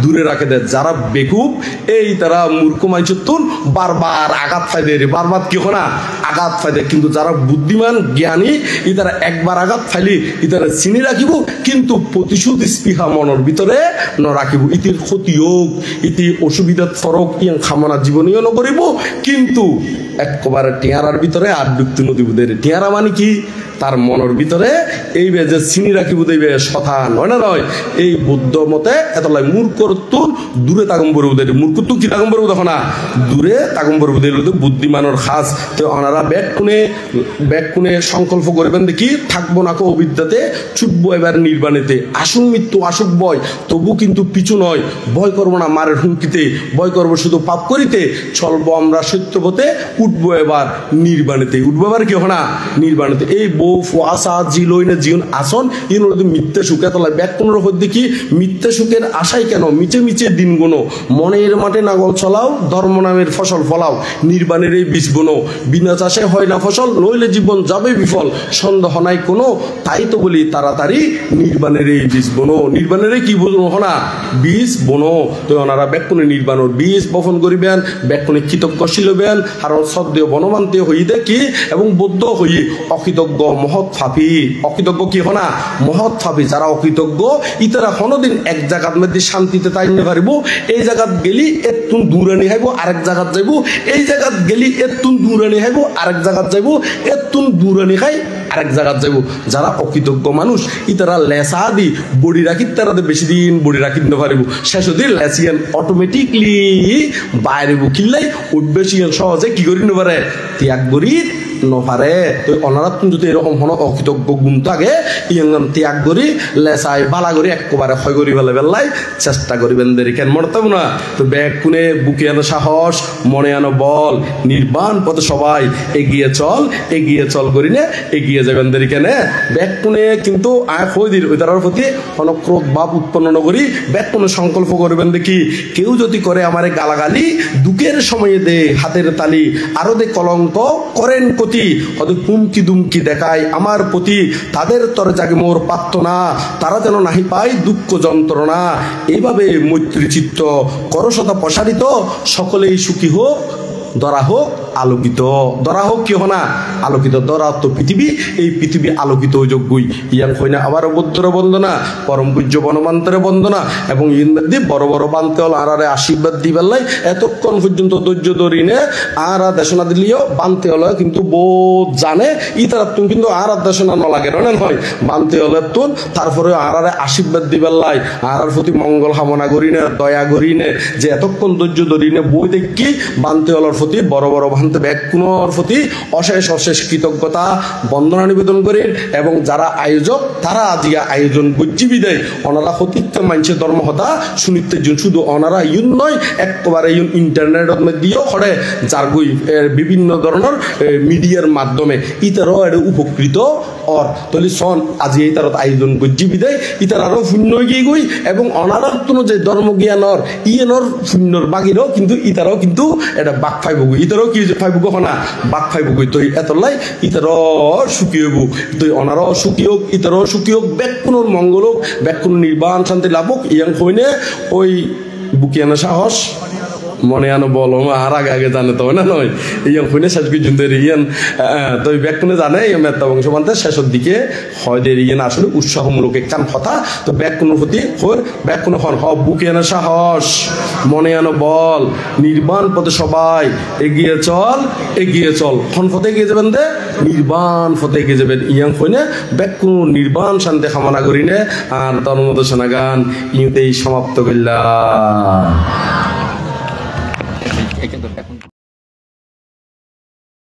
দূরে রাখে দেয়। যারা বেকুব এই তারা মূর্খ মানুষের তুন বারবার আঘাত পাই দেয়, বারবার কি হয় না আঘাত ফাইদে। কিন্তু যারা বুদ্ধিমান জ্ঞানী ইতারা একবার আঘাত ফাইলি ইতারা চিনি রাখিব, কিন্তু প্রতিশোধ স্পৃহা মনের ভিতরে ন রাখিব। ইতির ক্ষতি হোক, ইতি অসুবিধার ফরক ইয়াং খামনা জীবনীয় নকরিব, কিন্তু একবারে টিয়ারার ভিতরে আর ডুবতে নদীবুদের। টিয়ারা মানে কি তার মনের ভিতরে এই যে চিনি রাখিব দেবে সথা নয় না নয়। এই বৌদ্ধ মতে এতলাই মূর্খর তুল দূরে তাগম্বর উদয়, মূর্খ তো কি তাগম্বর দেখো না দূরে তাগম্বর উদয় বুদ্ধিমানের খাস। তো ওনারা ব্যাগ কোণে সংকল্প করবেন দেখি থাকবো না কো অবিদ্যাতে, ছুটবো এবার নির্বাণেতে, আসুন মৃত্যু আসুক ভয় তবু কিন্তু পিছু নয়, ভয় করবো না মারের হুমকিতে, ভয় করবো শুধু পাপ করিতে, চলবো আমরা সত্য পথে, উঠবো এবার নির্বাণেতে, উঠবো এবার কি হনা নির্বাণেতে। এই বউ ফুয়াশা জিলই না জীবন আসন ইন মিথ্যে সুখে তোলা ব্যাগ কোনোর উপর দেখি মিথ্যে সুখের আশাই কেন, মিচে মিচে দিন গুনো, মনের মাঠে নাগল চলাও, ধর্ম নামের ফসল ফলাও, নির্বাণের এই বীজ বোনো, বিনা চাষে হয় না ফসল, নইলে জীবন যাবে বিফল, সন্দেহ নাই কোনো, তাই তো বলি তাড়াতাড়ি নির্বাণের এই বীজ বোনো। নির্বাণের কি বোনো হনা বীজ বোনো। তো ওনারা ব্যাকুণে নির্বাণের বীজ বপন করিবেন, ব্যাকুণে কৃতজ্ঞশীল হইবেন, কারণ সদ্য বনমান্তে হইতে কি এবং বৌদ্ধ হই অকৃতজ্ঞ মহৎ ফাপি। অকৃতজ্ঞ কি হনা মহৎ ফাপি। যারা অকৃতজ্ঞ ইতারা কোনোদিন এক জায়গার মধ্যে শান্তিতে তাই নিতে পারিব, এই জায়গাত গেলি এতুন দূরে নিয়ে হাইব আরেক জায়গাত যাইব, এই জায়গাত গেলি এতুন দূরে নিয়ে হাইব আরেক জায়গাত যাইব, এতুন দূরে নিয়ে খাই আরেক জায়গাত যাইব। যারা অকৃতজ্ঞ মানুষ ইতারা লেসা দি বডি রাখি তারা বেশি দিন বডি রাখি নিতে পারিব, শেষ দিন লেসিয়ান অটোমেটিকলি বাইরে কিনলাই উঠবে সহজে কি করি নিতে পারে ত্যাগ করি নপারে। তো অনারাত যদি এরকম হন অকৃতজ্ঞ গুণ থাকে ইয়ান ত্যাগ করি লেসাই বালা করি একবারে ক্ষয় করি ফেলে বেলাই চেষ্টা করিবেন দেরি কেন মরতাম না। তো ব্যাগ কোণে বুকে আনো সাহস, মনে আনো বল, নির্বাণ পথে সবাই এগিয়ে চল করি নে এগিয়ে যাবেন দেরি কেন। ব্যাগ কোণে কিন্তু আয় হইদির ওই তার প্রতি কোনো ক্রোধ ভাব উৎপন্ন নকরি ব্যাগ কোণে সংকল্প করবেন দেখি কেউ যদি করে আমারে গালাগালি, দুঃখের সময়ে দে হাতের তালি, আরো দে কলঙ্ক করেন কতি, হয়তো হুমকি দুমকি দেখায় আমার প্রতি, তাদের তরে জাগে মোর প্রার্থনা, তারা যেন নাহি পায় দুঃখ যন্ত্রণা। এইভাবে মৈত্রী চিত্ত কর সদা প্রসারিত, সকলেই সুখী হোক, ধরা হোক আলোকিত। ধরা হোক কি হনা আলোকিত, ধরা তো পৃথিবী, এই পৃথিবী আলোকিত যোগ্যই। ইয়াং হইনা আবার বৌদ্ধর বন্দনা, পরম পূজ্য বনমান্তরে বন্দনা, এবং ইন্দ্রদি বড় বড় বানতে হল আরারে আশীর্বাদ দিবেলাই এতক্ষণ পর্যন্ত ধৈর্য ধরিনে আর দেশনা দিলেও বানতে হলে কিন্তু বোধ জানে ইতারা তুমি কিন্তু আর দেশনা নলাগে নয় বানতে হলে তুন, তারপরে আরারে আশীর্বাদ দিবেলাই আর প্রতি মঙ্গল কামনা করিনে দয়া করিনে যে এতক্ষণ ধৈর্য ধরিনে বই দেখি বানতে হলার প্রতি বড় বড় ভান্তে ব্যাকুণর প্রতি অশেষ কৃতজ্ঞতা বন্দনা নিবেদন করেন। এবং যারা আয়োজক তারা আজিয়া আয়োজন বুঝি বিদায় ওনারা প্রত্যেকটা মানুষের ধর্মহতা শুনিতে শুধু ওনারা ইউন নয় একবারে ইউন ইন্টারনেটের মধ্যেও করে যার গই বিভিন্ন ধরনের মিডিয়ার মাধ্যমে ইতারও এটা উপকৃত অর তলি সন আজি ইতার আয়োজন বুঝি বিদায় ইতার আরো শূন্য গিয়ে গই এবং অনারার যে ধর্মজ্ঞানর ইয়েনর শূন্যর বাগিরও কিন্তু ইতারও কিন্তু এটা বাক ফাইব ইতারও কি ফাইব না বাক ফাইব তো এতলাই ইতারও সুখী হইব, তো অনারও সুখী হোক ইতারও সুখী হোক, ব্যাকুণর মঙ্গল হোক, ব্যাকুণ নির্বাণ শান্তি লাভ হোক। ইয়াং হইনে ওই বুকিয়ানা সাহস মনে আনো বলো আর আগে আগে জানে তো না নয় ইয়ান কইনে শেষ পর্যন্ত ইয়ান তো ব্যাকুনে জানে মেত্তা বংশ মানতে শেষের দিকে হয় যে ইয়ান আসলে উৎসাহমূলক একখান কথা তো ব্যাকুনের প্রতি ব্যাকুন হন হ বুকে আনো সাহস মনে আনো বল নির্বাণ পথে সবাই এগিয়ে চল কোন পথে এগিয়ে যাবেন দে নির্বাণ পথে এগিয়ে যাবেন ইয়ান কইনে ব্যাকুন নির্বাণ শান্তি কামনা করিনে আর তার মতো শোনা গান ইউতেই সমাপ্ত করলাম।